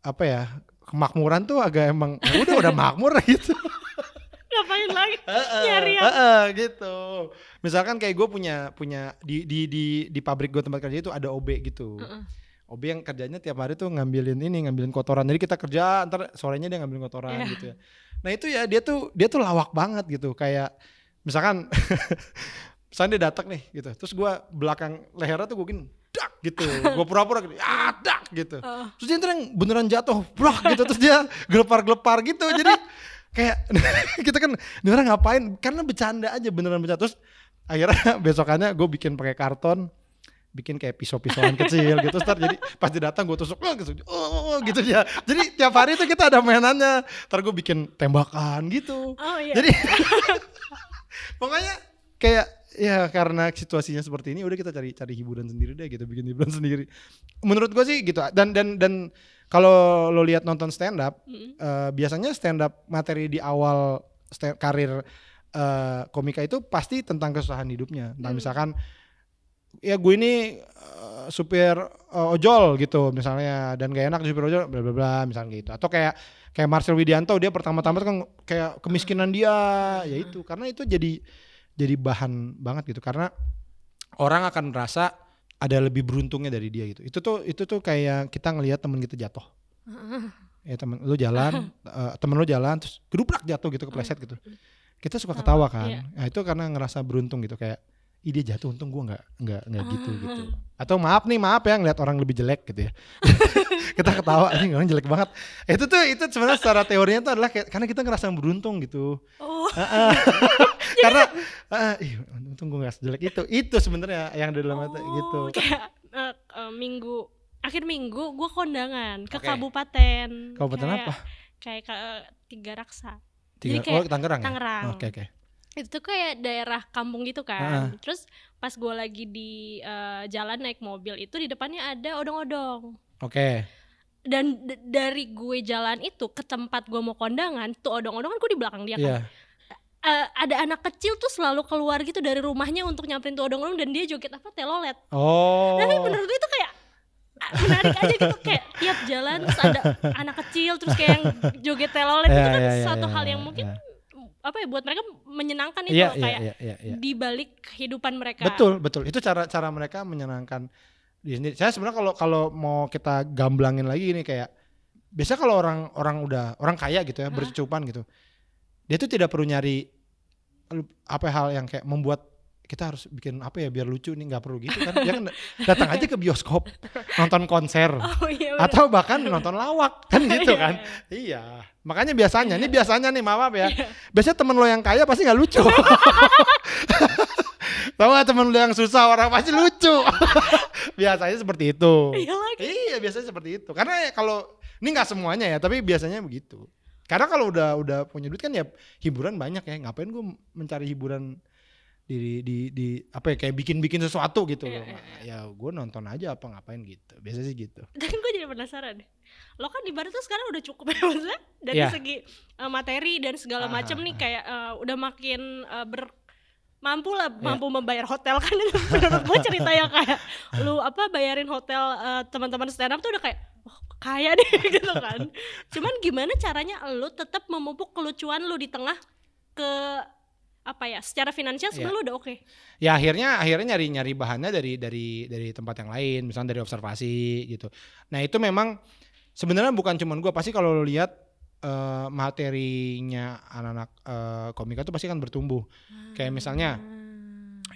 apa ya, kemakmuran tuh agak emang udah makmur gitu.
Ngapain lagi nyari
gitu. Misalkan kayak gue punya di pabrik gue tempat kerja itu ada OB gitu. OB yang kerjanya tiap hari tuh ngambilin kotoran. Jadi kita kerja, ntar sorenya dia ngambilin kotoran gitu ya. Nah itu ya dia tuh lawak banget gitu. Kayak misalkan misalkan dia datang nih gitu. Terus gue belakang lehernya tuh gue gini dak gitu. Gue pura-pura gitu. Dak gitu. Terus dia beneran jatuh. Brak gitu. Terus dia gelepar-gelepar gitu. Jadi kayak kita kan dia orang ngapain, karena bercanda aja, beneran bercanda. Terus akhirnya besokannya gue bikin pakai karton, bikin kayak pisau-pisauan kecil gitu. Ntar jadi pas dia datang gue tusuk gitu dia. Jadi tiap hari itu kita ada mainannya. Ntar gue bikin tembakan gitu. Jadi pokoknya kayak ya karena situasinya seperti ini, udah kita cari hiburan sendiri deh gitu, bikin hiburan sendiri. Menurut gue sih gitu. Dan kalau lo lihat nonton stand up, biasanya stand up materi di awal karir komika itu pasti tentang kesusahan hidupnya. Nah misalkan ya gue ini supir ojol gitu misalnya, dan gak enak di supir ojol bla bla bla misalnya gitu. Atau kayak Marcel Widianto, dia pertama-tama tuh kan kayak kemiskinan dia, ya itu karena itu jadi bahan banget gitu, karena orang akan merasa ada lebih beruntungnya dari dia gitu. Itu tuh kayak kita ngelihat teman kita jatuh. Ya temen lu jalan terus gedubrak jatuh gitu, kepleset gitu. Kita suka ketawa kan. Nah itu karena ngerasa beruntung gitu, kayak dia jatuh untung gue nggak gitu. Atau maaf ya ngeliat orang lebih jelek gitu ya. Kita ketawa, ini orang jelek banget. Itu sebenarnya secara teorinya tuh adalah karena kita ngerasa beruntung gitu. Karena untung gue nggak sejelek itu. Itu sebenarnya yang di dalam hati gitu.
Kayak akhir minggu gue kondangan ke kabupaten.
Kabupaten apa?
Kayak ke Tiga Raksa.
Jadi kayak Tangerang. Oke.
Itu kayak daerah kampung gitu kan. Terus pas gue lagi di jalan naik mobil itu, di depannya ada odong-odong.
Oke.
Dan dari gue jalan itu ke tempat gue mau kondangan, tuh odong-odong kan gue di belakang dia kan. Ada anak kecil tuh selalu keluar gitu dari rumahnya untuk nyamperin tuh odong-odong, dan dia joget telolet. Tapi menurut gue itu kayak menarik aja gitu, kayak tiap jalan terus ada anak kecil terus kayak yang joget telolet itu kan suatu hal yang mungkin apa ya, buat mereka menyenangkan itu
Iya,
loh,
iya,
kayak
iya.
di balik kehidupan mereka.
Betul. Itu cara mereka menyenangkan diri sendiri. Saya sebenarnya kalau mau kita gamblangin lagi ini kayak biasa kalau orang kaya gitu ya, bercucupan gitu. Dia tuh tidak perlu nyari apa hal yang kayak membuat kita harus bikin apa ya biar lucu nih, nggak perlu gitu kan. Dia kan datang aja ke bioskop, nonton konser.
Oh iya bener.
Atau bahkan nonton lawak kan gitu
Iya,
kan. Iya. Makanya biasanya nih maaf ya. Biasanya temen lo yang kaya pasti nggak lucu. Tahu gak temen lo yang susah orang pasti lucu. Biasanya seperti itu.
Iya lagi.
Iya biasanya seperti itu. Karena kalau ini nggak semuanya ya, tapi biasanya begitu. Karena kalau udah punya duit kan ya hiburan banyak ya. Ngapain gue mencari hiburan di apa ya kayak bikin sesuatu gitu loh. Ya gue nonton aja apa ngapain gitu. Biasanya sih gitu.
Dan gue jadi penasaran deh. Lo kan ibarat tuh sekarang udah cukup ya maksudnya dari
Iya.
segi materi dan segala macam nih kayak udah makin mampu membayar hotel kan. Menurut gue cerita yang kayak lu bayarin hotel teman-teman stand up tuh udah kayak kaya deh gitu kan. Cuman gimana caranya lu tetap memupuk kelucuan lu di tengah secara finansial sebenarnya lu udah oke.
Ya akhirnya nyari bahannya dari tempat yang lain, misalnya dari observasi gitu. Nah itu memang sebenarnya bukan cuman gue, pasti kalau lo lihat materinya anak-anak komika tuh pasti kan bertumbuh. Kayak misalnya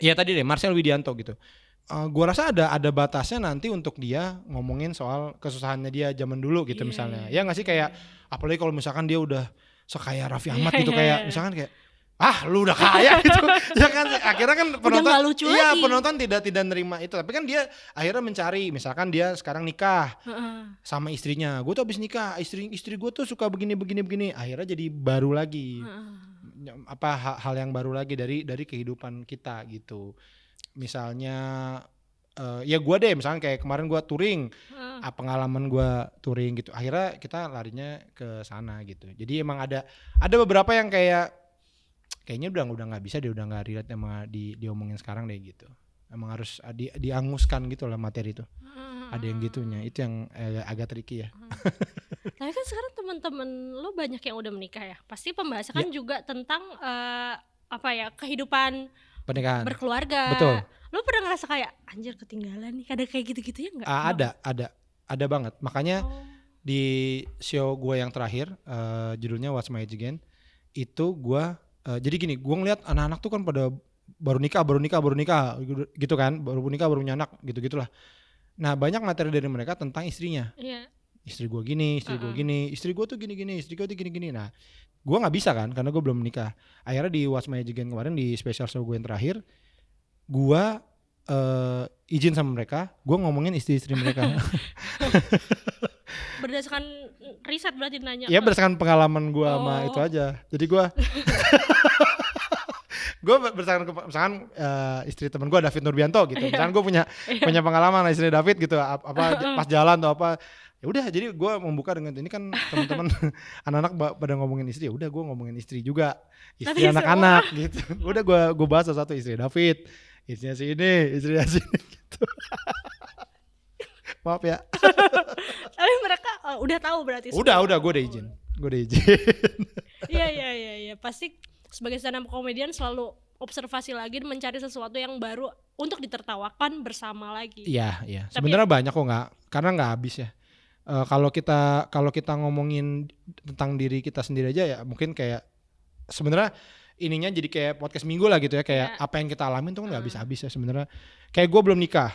ya tadi deh Marcel Widianto gitu. Gua rasa ada batasnya nanti untuk dia ngomongin soal kesusahannya dia zaman dulu gitu misalnya. Ya nggak sih kayak apalagi kalau misalkan dia udah sekaya Raffi Ahmad gitu kayak misalkan kayak lu udah kaya gitu. Ya kan akhirnya kan penonton tidak nerima itu. Tapi kan dia akhirnya mencari, misalkan dia sekarang nikah sama istrinya. Gue tuh abis nikah, istri gue tuh suka begini. Akhirnya jadi baru lagi. Hal yang baru lagi dari kehidupan kita gitu. Misalnya ya gue deh misalnya kayak kemarin gue touring, pengalaman gue touring gitu. Akhirnya kita larinya ke sana gitu. Jadi emang ada beberapa yang kayaknya udah nggak bisa, dia udah nggak relate sama diomongin sekarang deh gitu. Emang harus dianguskan gitu lah materi itu. Ada yang gitunya, itu yang agak tricky ya.
Tapi kan sekarang teman-teman lo banyak yang udah menikah ya. Pasti pembahasan kan juga tentang kehidupan
pernikahan,
berkeluarga.
Betul.
Lo pernah ngerasa kayak anjir ketinggalan nih, ada kayak gitu-gitu ya nggak?
Ada banget. Makanya di show gue yang terakhir, judulnya What's My Age Again, itu gue jadi gini, gue ngeliat anak-anak tuh kan pada baru nikah gitu kan, baru nikah baru punya anak gitu-gitulah. Nah banyak materi dari mereka tentang istrinya.
Iya.
Istri gue gini, istri gue tuh gini, istri gue tuh gini. Nah gue nggak bisa kan karena gue belum menikah. Akhirnya di What's My Age Again kemarin di special show gue yang terakhir, gue izin sama mereka, gue ngomongin istri-istri mereka.
Berdasarkan riset berarti nanya.
Ya berdasarkan pengalaman gue sama itu aja. Jadi gue berdasarkan misalkan istri teman gue David Nurbianto gitu. Misalkan gue punya pengalaman istri David gitu, pas jalan atau apa. Ya udah, jadi gue membuka dengan ini kan teman-teman anak-anak pada ngomongin istri, ya udah gue ngomongin istri juga, istri anak-anak gitu. Udah gue bahas satu istri David, istrinya si ini, istrinya si ini gitu. Maaf ya.
Tapi mereka udah tahu berarti.
Udah gue udah izin.
Iya. Pasti sebagai stand up comedian selalu observasi lagi, mencari sesuatu yang baru untuk ditertawakan bersama lagi.
Iya. Sebenarnya banyak kok, karena nggak habis ya. Kalau kita ngomongin tentang diri kita sendiri aja ya mungkin kayak sebenarnya ininya jadi kayak podcast minggu lah gitu ya, kayak apa yang kita alamin tuh kan nggak habis-habis ya sebenarnya. Kayak gue belum nikah,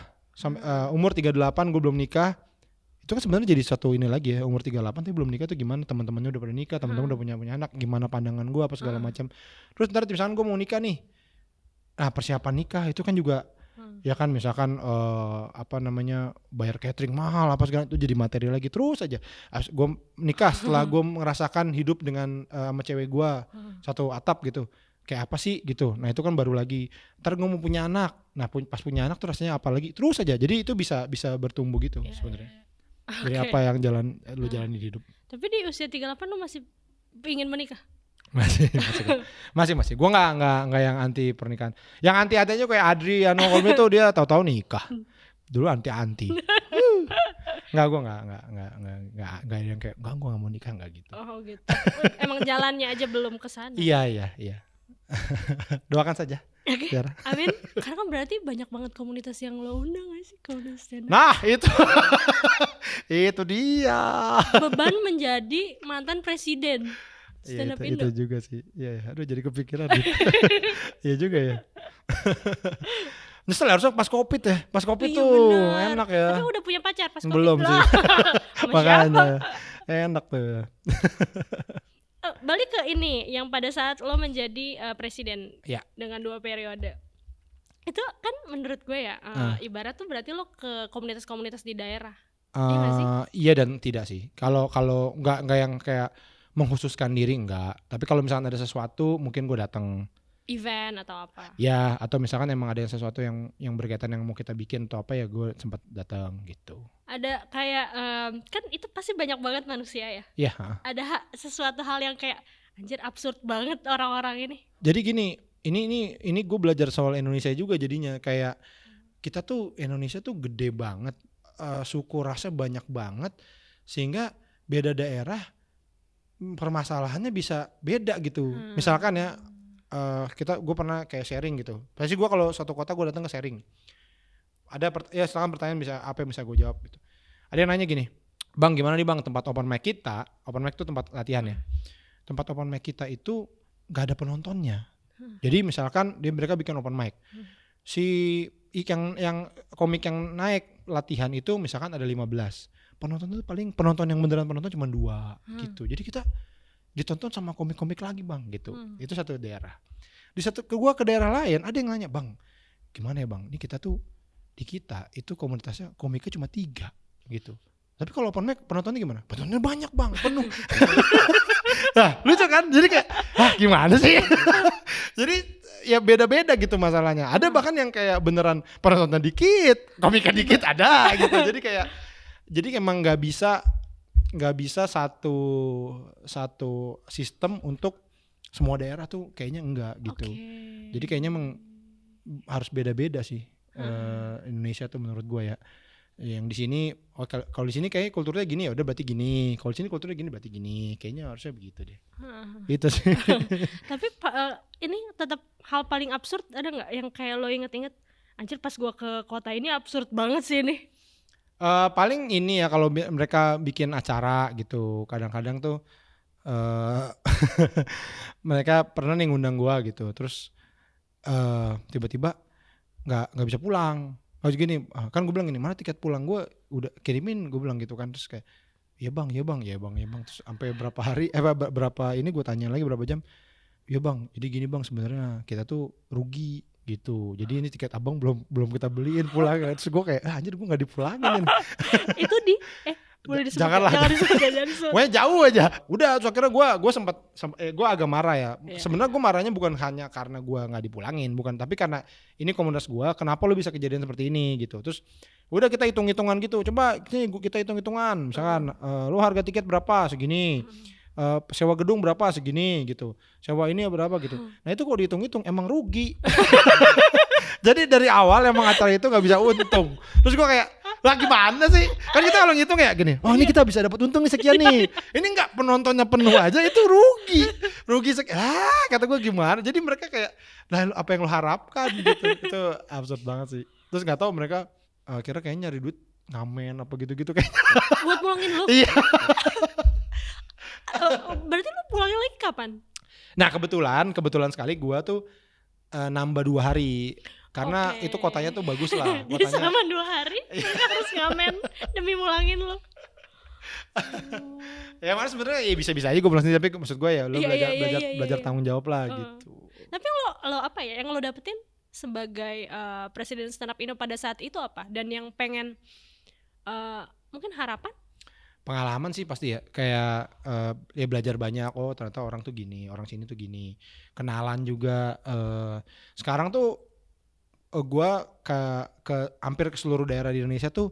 umur 38 gue belum nikah, itu kan sebenarnya jadi satu ini lagi ya, umur 38 tapi belum nikah tuh gimana, teman-temannya udah pada nikah, teman-teman udah punya anak, gimana pandangan gue apa segala macam. Terus ntar misalkan gue mau nikah nih, nah persiapan nikah itu kan juga ya kan, misalkan bayar catering mahal apa segala, itu jadi materi lagi terus aja. Gue nikah setelah gue merasakan hidup dengan sama cewek gue satu atap gitu, kayak apa sih gitu. Nah itu kan baru lagi. Ntar gue mau punya anak, nah pas punya anak tuh rasanya apa lagi, terus aja. Jadi itu bisa bertumbuh gitu sebenarnya. Jadi apa yang lu jalani di hidup.
Tapi di usia 38 lu masih ingin menikah?
Masih. Gue nggak yang anti pernikahan. Yang anti-antinya kayak Adriano Colby tuh dia tahu-tahu nikah. Dulu anti. Enggak, gue enggak yang kayak enggak, gue enggak mau nikah, enggak gitu.
Oh gitu. Emang jalannya aja belum ke sana.
Iya. Doakan saja.
Oke.
Biar.
Amin. Karena kan berarti banyak banget komunitas yang lo undang gak sih, komunitas stand up?
Nah, itu. Itu dia.
Beban menjadi mantan presiden stand up Indo.
Itu juga sih. Iya, aduh jadi kepikiran. Iya juga ya. Nyesel harusnya pas Covid ya. Pas Covid
Iya,
tuh
bener.
enak ya.
Tapi udah punya pacar pas Covid?
Belum sih.
Sama
Makanya
siapa?
enak tuh.
Balik ke ini yang pada saat lo menjadi presiden
Ya.
dengan 2 periode. Itu kan menurut gue ya ibarat tuh berarti lo ke komunitas-komunitas di daerah. Iya gak sih?
Iya dan tidak sih. Kalau nggak yang kayak mengkhususkan diri enggak. Tapi kalau misalkan ada sesuatu mungkin gue datang.
Event atau apa?
Ya, atau misalkan emang ada sesuatu yang berkaitan yang mau kita bikin atau apa ya gue sempat datang gitu.
Ada kayak kan itu pasti banyak banget manusia ya.
Iya.
Ada sesuatu hal yang kayak anjir absurd banget orang-orang ini.
Jadi gini, ini gue belajar soal Indonesia juga jadinya kayak kita tuh Indonesia tuh gede banget, suku rasa banyak banget sehingga beda daerah permasalahannya bisa beda gitu. Misalkan ya gue pernah kayak sharing gitu. Pasti gue kalau suatu kota gue datang ke sharing. Ada silakan pertanyaan bisa apa yang bisa gue jawab gitu. Ada yang nanya gini, Bang gimana nih Bang tempat open mic kita? Open mic itu tempat latihan ya. Tempat open mic kita itu gak ada penontonnya. Jadi misalkan mereka bikin open mic. Si yang komik yang naik latihan itu misalkan ada 15. Penonton itu paling penonton yang beneran penonton cuma 2 gitu. Jadi kita ditonton sama komik-komik lagi Bang gitu. Itu satu daerah. Gua ke daerah lain ada yang nanya, Bang gimana ya Bang, ini kita tuh di kita itu komunitasnya komiknya cuma 3 gitu. Tapi kalau open mic penontonnya gimana? Penontonnya banyak Bang, penuh. Nah lucu kan, jadi kayak gimana sih? Jadi ya beda-beda gitu masalahnya. Ada bahkan yang kayak beneran penontonnya dikit, komiknya dikit ada gitu. Jadi emang nggak bisa satu sistem untuk semua daerah tuh kayaknya enggak gitu. Jadi kayaknya emang harus beda-beda sih Indonesia tuh menurut gue ya. Yang di sini kalau di sini kayak kulturnya gini ya udah berarti gini. Kalau di sini kulturnya gini berarti gini. Kayaknya harusnya begitu deh. Itu sih.
Tapi ini tetap hal paling absurd ada nggak yang kayak lo inget-inget? Anjir pas gua ke kota ini absurd banget sih ini.
Paling ini ya kalau mereka bikin acara gitu. Kadang-kadang tuh mereka pernah nih ngundang gua gitu. Terus tiba-tiba nggak bisa pulang. Harus gini, kan gue bilang gini, mana tiket pulang gue udah kirimin, gue bilang gitu kan. Terus kayak ya bang. Terus sampai berapa hari berapa ini gue tanya lagi berapa jam. Ya bang, jadi gini bang sebenarnya kita tuh rugi gitu. Jadi ini tiket abang belum kita beliin pulang. Terus gue kayak anjir gue nggak dipulangin.
Itu di boleh disebut?
Jangan
disebut.
Pokoknya jauh aja. Udah, so akhirnya gue sempat gue agak marah ya. Sebenarnya gue marahnya bukan hanya karena gue nggak dipulangin, bukan, tapi karena ini komunitas gue. Kenapa lo bisa kejadian seperti ini gitu? Terus udah kita hitung-hitungan gitu. Coba kita hitung-hitungan. Misalkan lo harga tiket berapa segini, sewa gedung berapa segini gitu, sewa ini berapa gitu. Nah itu kalau dihitung-hitung emang rugi. Jadi dari awal emang acara itu nggak bisa untung. Terus gue kayak lah gimana sih? Kan kita kalau ngitung ya gini, oh ini kita bisa dapat untung nih sekian nih. Ini nggak penontonnya penuh aja itu rugi sekian. Kata gue gimana? Jadi mereka kayak, lah apa yang lo harapkan gitu. Itu absurd banget sih. Terus nggak tahu mereka kira kayaknya nyari duit ngamen apa gitu-gitu kayaknya.
Buat pulangin lo?
Iya.
Berarti lo pulangin lagi kapan?
Nah kebetulan sekali gue tuh nambah 2 hari. Karena itu kotanya tuh bagus lah.
Jadi selama 2 hari mereka harus ngamen demi mulangin lo.
Ya mana sebenarnya ya bisa-bisa aja gue pulang sendiri, tapi maksud gue ya lo belajar tanggung jawab lah gitu.
Tapi lo apa ya yang lo dapetin sebagai presiden stand up Indo pada saat itu apa? Dan yang pengen mungkin harapan?
Pengalaman sih pasti ya, kayak ya belajar banyak. Oh ternyata orang tuh gini, orang sini tuh gini. Kenalan juga. Sekarang tuh gue hampir ke seluruh daerah di Indonesia tuh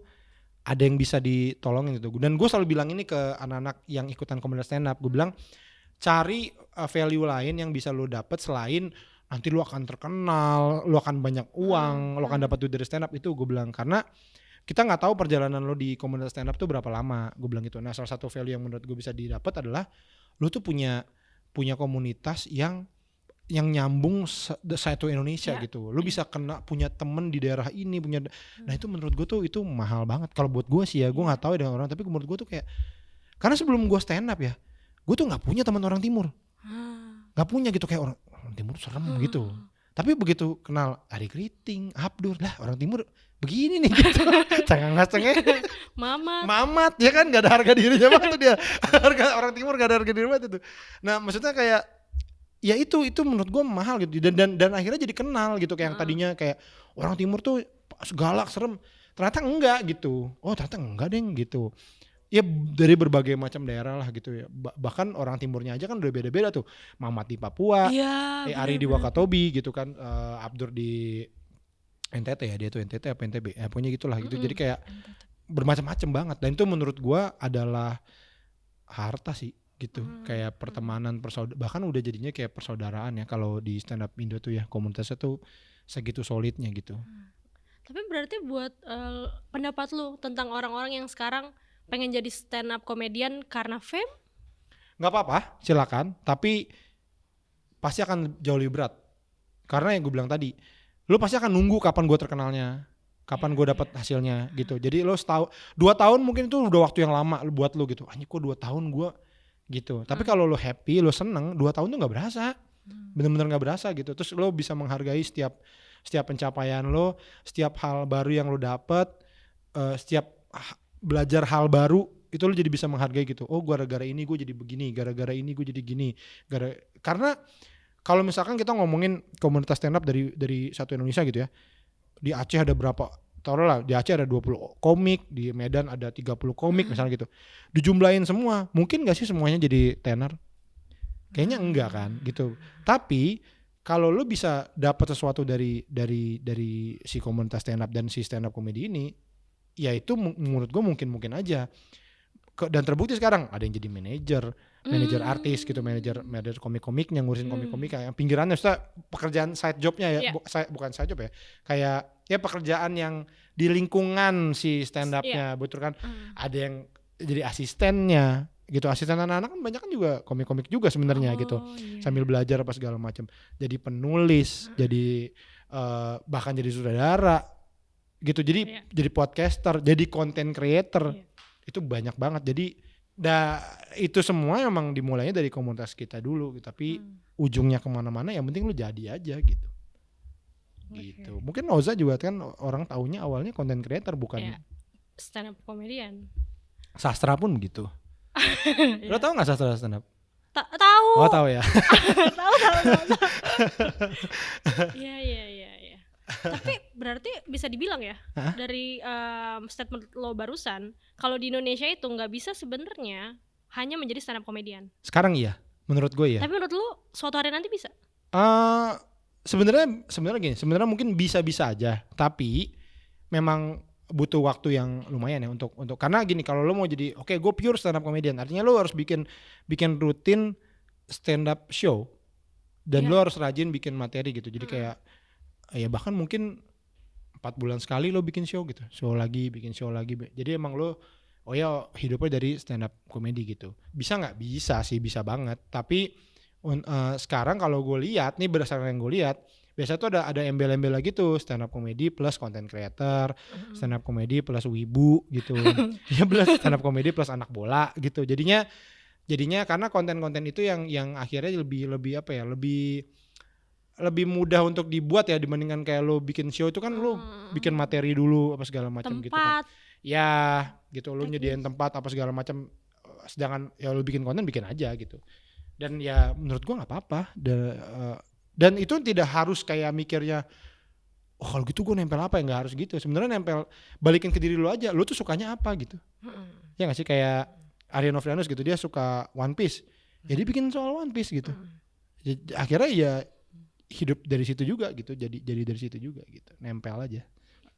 ada yang bisa ditolongin gitu. Dan gue selalu bilang ini ke anak-anak yang ikutan komunitas stand up. Gue bilang cari value lain yang bisa lo dapet selain nanti lo akan terkenal, lo akan banyak uang, lo akan dapat duit dari stand up. Itu gue bilang karena kita nggak tahu perjalanan lo di komunitas stand up tuh berapa lama, gue bilang gitu. Nah salah satu value yang menurut gue bisa didapat adalah lo tuh punya komunitas yang nyambung satu Indonesia gitu. Lo bisa punya temen di daerah ini, nah itu menurut gue tuh itu mahal banget. Kalau buat gue sih ya, gue nggak tahu ya dengan orang, tapi menurut gue tuh kayak, karena sebelum gue stand up ya, gue tuh nggak punya teman orang timur, nggak punya gitu, kayak orang timur serem gitu. Tapi begitu kenal Ari Kriting, Abdur, lah orang timur begini nih gitu. Cengeng-cengeng. Mamat ya kan, gak ada harga dirinya banget tuh dia. Orang timur gak ada harga diri banget itu. Nah maksudnya kayak ya itu menurut gue mahal gitu, dan akhirnya jadi kenal gitu, kayak yang tadinya kayak orang timur tuh galak serem, ternyata enggak gitu. Oh ternyata enggak deh gitu. Ya dari berbagai macam daerah lah gitu ya. Bahkan orang timurnya aja kan udah beda-beda tuh. Mamat di Papua, Ari di Wakatobi gitu kan, Abdur di NTT ya, dia tuh NTT apa NTB, pokoknya gitulah gitu. Jadi kayak bermacam-macam banget, dan itu menurut gua adalah harta sih gitu. Kayak pertemanan, bahkan udah jadinya kayak persaudaraan ya kalau di stand up Indo tuh ya, komunitasnya tuh segitu solidnya gitu.
Tapi berarti buat pendapat lu tentang orang-orang yang sekarang pengen jadi stand up komedian karena fame?
Nggak apa-apa, silakan. Tapi pasti akan jauh lebih berat. Karena yang gue bilang tadi, lo pasti akan nunggu kapan gue terkenalnya, kapan gue dapat hasilnya gitu. Jadi lo 2 tahun mungkin itu udah waktu yang lama buat lo gitu. Anjir kok 2 tahun gue gitu. Tapi kalau lo happy, lo seneng, 2 tahun tuh nggak berasa, bener-bener nggak berasa gitu. Terus lo bisa menghargai setiap pencapaian lo, setiap hal baru yang lo dapet, setiap belajar hal baru itu lo jadi bisa menghargai gitu. Oh gara-gara ini gue jadi begini, gara-gara ini gue jadi gini. Karena kalau misalkan kita ngomongin komunitas stand up dari satu Indonesia gitu ya, di Aceh ada berapa, taruhlah di Aceh ada 20 komik, di Medan ada 30 komik misalnya gitu, dijumlahin semua, mungkin gak sih semuanya jadi tenar? Kayaknya enggak kan gitu. Tapi kalau lo bisa dapat sesuatu dari si komunitas stand up dan si stand up komedi ini, ya itu menurut gue mungkin aja. Dan terbukti sekarang ada yang jadi manajer artis gitu, manajer komik-komiknya, ngurusin komik-komik yang pinggirannya, maksudnya pekerjaan side jobnya ya, bukan side job ya, kayak ya pekerjaan yang di lingkungan si stand upnya, betul kan? Ada yang jadi asistennya gitu, asisten anak-anak kan banyak kan juga komik-komik juga sebenarnya gitu, sambil belajar apa segala macam, jadi penulis, jadi bahkan jadi sutradara gitu, jadi podcaster, jadi content creator, itu banyak banget. Jadi itu semua emang dimulainya dari komunitas kita dulu gitu. Tapi ujungnya kemana-mana yang penting lu jadi aja gitu. Gitu. Mungkin Oza juga kan orang taunya awalnya content creator, bukan
stand up comedian.
Sastra pun begitu. Lo tau gak sastra stand up?
Tahu.
Oh tahu ya.
Tahu. Iya. Tapi berarti bisa dibilang ya, dari statement lo barusan, kalau di Indonesia itu nggak bisa sebenarnya hanya menjadi stand up comedian.
Sekarang iya, menurut gue ya.
Tapi menurut lo suatu hari nanti bisa?
Sebenarnya gini, sebenarnya mungkin bisa aja, tapi memang butuh waktu yang lumayan ya untuk karena gini, kalau lo mau jadi gue pure stand up comedian, artinya lo harus bikin rutin stand up show, dan lo harus rajin bikin materi gitu. Jadi kayak ya bahkan mungkin 4 bulan sekali lo bikin show gitu, bikin show lagi. Jadi emang lo hidupnya dari stand up comedy gitu. Bisa nggak? Bisa sih, bisa banget. Tapi sekarang kalau gue lihat nih, berdasarkan yang gue lihat, biasanya tuh ada embel-embel lagi tuh, stand up comedy plus content creator, stand up comedy plus wibu gitu. Ya plus stand up comedy plus anak bola gitu. Jadinya karena konten-konten itu yang akhirnya lebih apa ya, lebih mudah untuk dibuat ya, dibandingkan kayak lo bikin show itu kan lo bikin materi dulu apa segala macam gitu kan. Ya gitu, lo nyediain tempat apa segala macam, sedangkan ya lo bikin konten bikin aja gitu. Dan ya menurut gua nggak apa-apa. Dan itu tidak harus kayak mikirnya kalau gitu gua nempel apa ya, nggak harus gitu. Sebenarnya nempel, balikin ke diri lo aja, lo tuh sukanya apa gitu. Ya nggak sih, kayak Arya Novrianus gitu, dia suka One Piece, ya dia bikin soal One Piece gitu. Akhirnya ya hidup dari situ juga gitu, jadi dari situ juga gitu, nempel aja.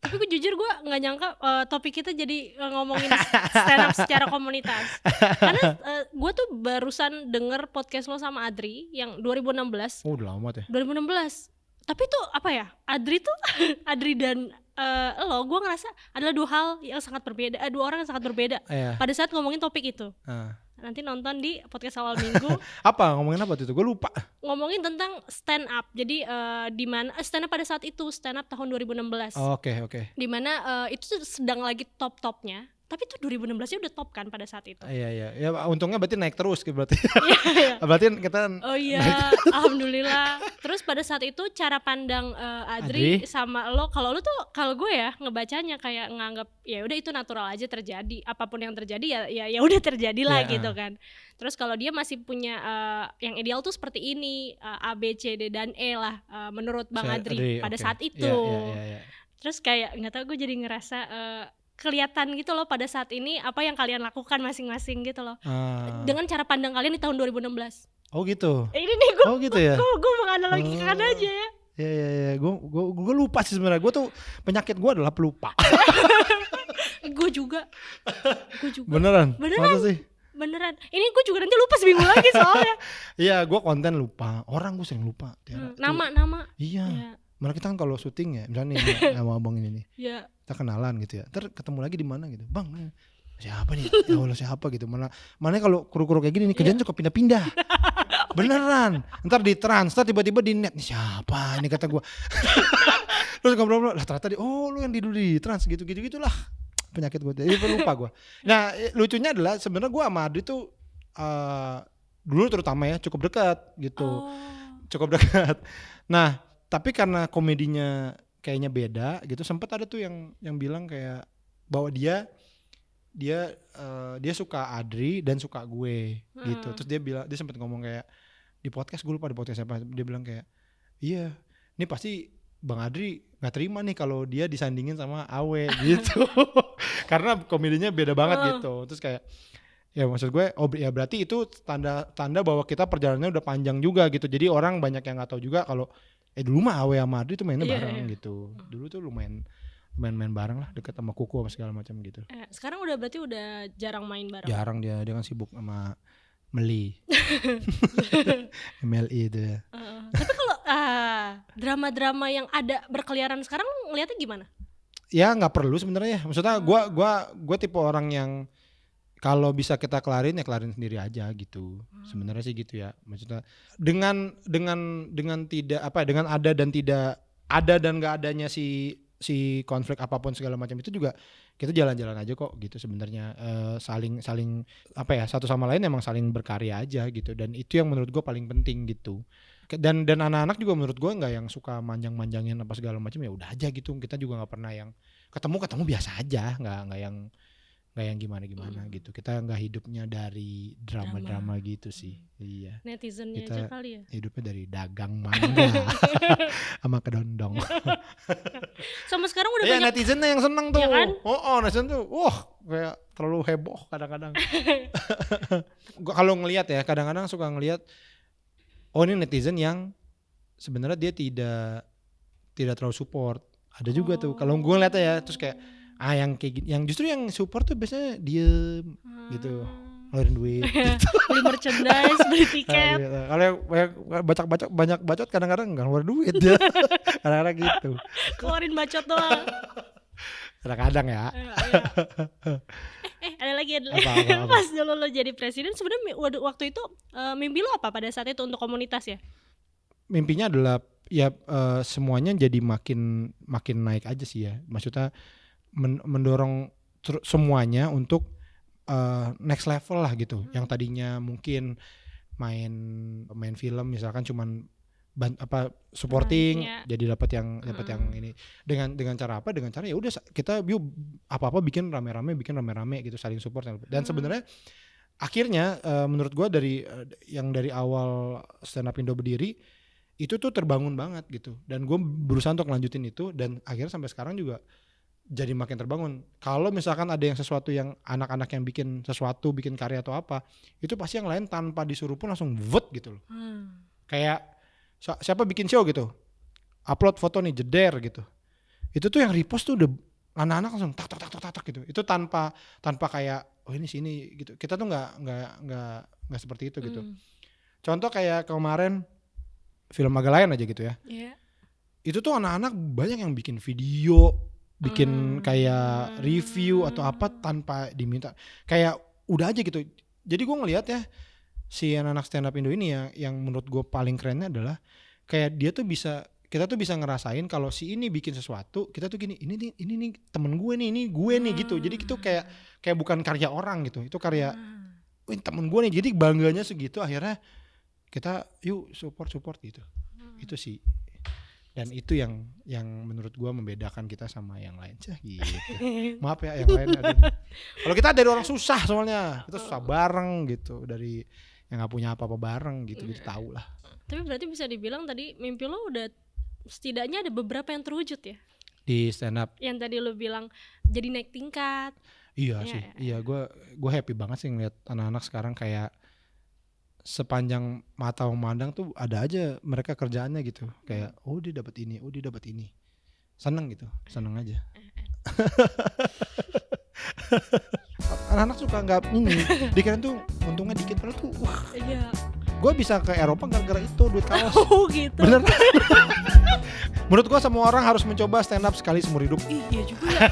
Tapi gue jujur gue nggak nyangka topik kita jadi ngomongin stand up secara komunitas. Karena gue tuh barusan denger podcast lo sama Adri yang 2016.
Oh udah lama ya.
2016. Tapi tuh apa ya, Adri tuh Adri dan gue ngerasa adalah dua hal yang sangat berbeda, dua orang yang sangat berbeda
Iya.
pada saat ngomongin topik itu. Nanti nonton di podcast awal minggu.
Apa ngomongin apa tuh? Gue lupa.
Ngomongin tentang stand up. Jadi di mana stand up pada saat itu, stand up tahun 2016.
Oke.
Di mana itu tuh sedang lagi top-topnya. Tapi itu 2016-nya udah top kan pada saat itu.
Iya. Ya untungnya berarti naik terus berarti.
Iya.
Berarti kita
Oh iya, alhamdulillah. Terus pada saat itu cara pandang Adri sama lo, kalau gue ya ngebacanya kayak nganggap ya udah itu natural aja terjadi. Apapun yang terjadi ya udah terjadilah gitu kan. Terus kalau dia masih punya yang ideal tuh seperti ini, A, B, C, D dan E lah menurut Bang Adri pada saat itu.
Iya.
Terus kayak nggak tahu, gue jadi ngerasa kelihatan gitu loh pada saat ini apa yang kalian lakukan masing-masing gitu loh. Dengan cara pandang kalian di tahun 2016.
Oh gitu.
Ini nih gue.
Oh gitu ya.
Gue menganalogikan aja ya.
Iya. Gue lupa sih sebenarnya. Gue tuh penyakit gue adalah pelupa.
Gue juga.
Beneran? Masa sih?
Beneran. Ini gue juga nanti lupa seminggu lagi soalnya.
Iya, gue konten lupa. Orang gue sering lupa.
Nama.
Iya. Malah kita kan kalau syuting ya, misalnya nih sama abang ini nih.
Iya.
Kita kenalan gitu ya. Ntar ketemu lagi di mana gitu. Bang, siapa nih? Ya Allah siapa gitu. Mana kalau kru-kru kayak gini nih kerjaan suka pindah-pindah. Beneran. Ntar di trans, ntar tiba-tiba di net nih siapa ini kata gue. Terus ngobrol-ngobrol lah ternyata lu yang dulu di trans gitu-gitu lah. Penyakit gue. Jadi lupa gue. Nah lucunya adalah sebenarnya gue sama Adri tuh dulu terutama ya cukup dekat gitu. Cukup dekat. Nah tapi karena komedinya kayaknya beda gitu, sempat ada tuh yang bilang kayak bahwa dia suka Adri dan suka gue gitu. Terus dia sempat ngomong kayak di podcast, gue lupa di podcast apa, dia bilang kayak iya ini pasti Bang Adri nggak terima nih kalau dia disandingin sama Awe gitu. Karena komedinya beda banget gitu. Terus kayak ya maksud gue ya berarti itu tanda bahwa kita perjalanannya udah panjang juga gitu. Jadi orang banyak yang nggak tahu juga kalau dulu mah Awe sama Adri tuh mainnya bareng gitu. Dulu tuh lumayan main bareng lah, deket sama Kuku sama segala macam gitu.
Sekarang berarti udah jarang main bareng.
Jarang dia kan sibuk sama Meli. MLI itu ya.
Tapi kalau drama-drama yang ada berkeliaran sekarang ngeliatnya gimana?
Ya nggak perlu sebenarnya. Maksudnya gue tipe orang yang kalau bisa kita kelarin ya kelarin sendiri aja gitu. Sebenarnya sih gitu ya. Maksudnya dengan tidak dengan ada dan tidak ada dan nggak adanya si konflik apapun segala macam itu juga kita jalan-jalan aja kok gitu sebenarnya. Saling apa ya, satu sama lain emang saling berkarya aja gitu, dan itu yang menurut gue paling penting gitu. Dan anak-anak juga menurut gue nggak yang suka manjang-manjangin apa segala macam, ya udah aja gitu. Kita juga nggak pernah yang ketemu biasa aja, nggak yang gimana gitu. Kita nggak hidupnya dari drama gitu sih. Iya.
Netizennya
kita
aja kali ya.
Hidupnya dari dagang mangga sama kedondong.
Sama sekarang udah banyak
netizennya yang seneng tuh.
Ya kan?
Netizen tuh, kayak terlalu heboh kadang-kadang. Gua kalau ngelihat ya, kadang-kadang suka ngelihat ini netizen yang sebenarnya dia tidak terlalu support. Ada juga tuh. Kalau gue ngeliat ya, terus kayak yang kayak gini, yang justru yang support tuh biasanya diem gitu, ngeluarin duit gitu.
Beli merchandise, beli tiket.
Kalau yang banyak bacot kadang-kadang nggak ngeluarin duit dia. Kadang-kadang gitu.
Keluarin bacot doang.
Kadang-kadang ya.
Ada lagi.
Apa?
Pas dulu lo jadi presiden, sebenarnya waktu itu mimpi lo apa pada saat itu untuk komunitas ya?
Mimpinya adalah ya semuanya jadi makin naik aja sih ya. Maksudnya mendorong semuanya untuk next level lah gitu. Yang tadinya mungkin main film misalkan cuman supporting, jadi dapat yang ini dengan cara apa? Dengan cara ya udah kita apa-apa bikin rame-rame gitu, saling support. Dan sebenarnya akhirnya menurut gua dari awal stand up Indo berdiri itu tuh terbangun banget gitu, dan gue berusaha untuk lanjutin itu, dan akhirnya sampai sekarang juga jadi makin terbangun. Kalau misalkan ada yang sesuatu yang anak-anak yang bikin sesuatu, bikin karya atau apa, itu pasti yang lain tanpa disuruh pun langsung vote gitu loh. Kayak siapa bikin show gitu, upload foto nih jeder gitu, itu tuh yang repost tuh udah anak-anak langsung tak gitu. Itu tanpa kayak ini sini gitu. Kita tuh nggak seperti itu gitu. Contoh kayak kemarin film Magalayan aja gitu ya.
Yeah.
Itu tuh anak-anak banyak yang bikin video bikin kayak review atau apa tanpa diminta, kayak udah aja gitu. Jadi gue ngelihat ya si anak stand up Indo ini ya, yang menurut gue paling kerennya adalah kayak dia tuh bisa, kita tuh bisa ngerasain kalau si ini bikin sesuatu, kita tuh gini, ini nih temen gue nih, ini gue nih gitu. Jadi itu kayak bukan karya orang gitu, itu karya temen gue nih. Jadi bangganya segitu, akhirnya kita yuk support gitu. Itu sih, dan itu yang menurut gue membedakan kita sama yang lain. Gitu. Maaf ya yang lain ada. Kalau kita dari orang susah, soalnya kita susah bareng gitu, dari yang nggak punya apa-apa bareng gitu tahu lah.
Tapi berarti bisa dibilang tadi mimpi lo udah setidaknya ada beberapa yang terwujud ya
di stand up.
Yang tadi lo bilang jadi naik tingkat.
Iya sih, iya gue happy banget sih ngeliat anak-anak sekarang kayak sepanjang mata memandang tuh ada aja mereka kerjaannya gitu, kayak oh dia dapat ini, seneng gitu, seneng aja. Anak-anak suka nggak ini, dikira tuh untungnya dikit, padahal tuh
Iya.
Gue bisa ke Eropa gara-gara itu, duit kaos.
Oh gitu.
Bener. Menurut gue semua orang harus mencoba stand up sekali seumur hidup.
Iya juga ya.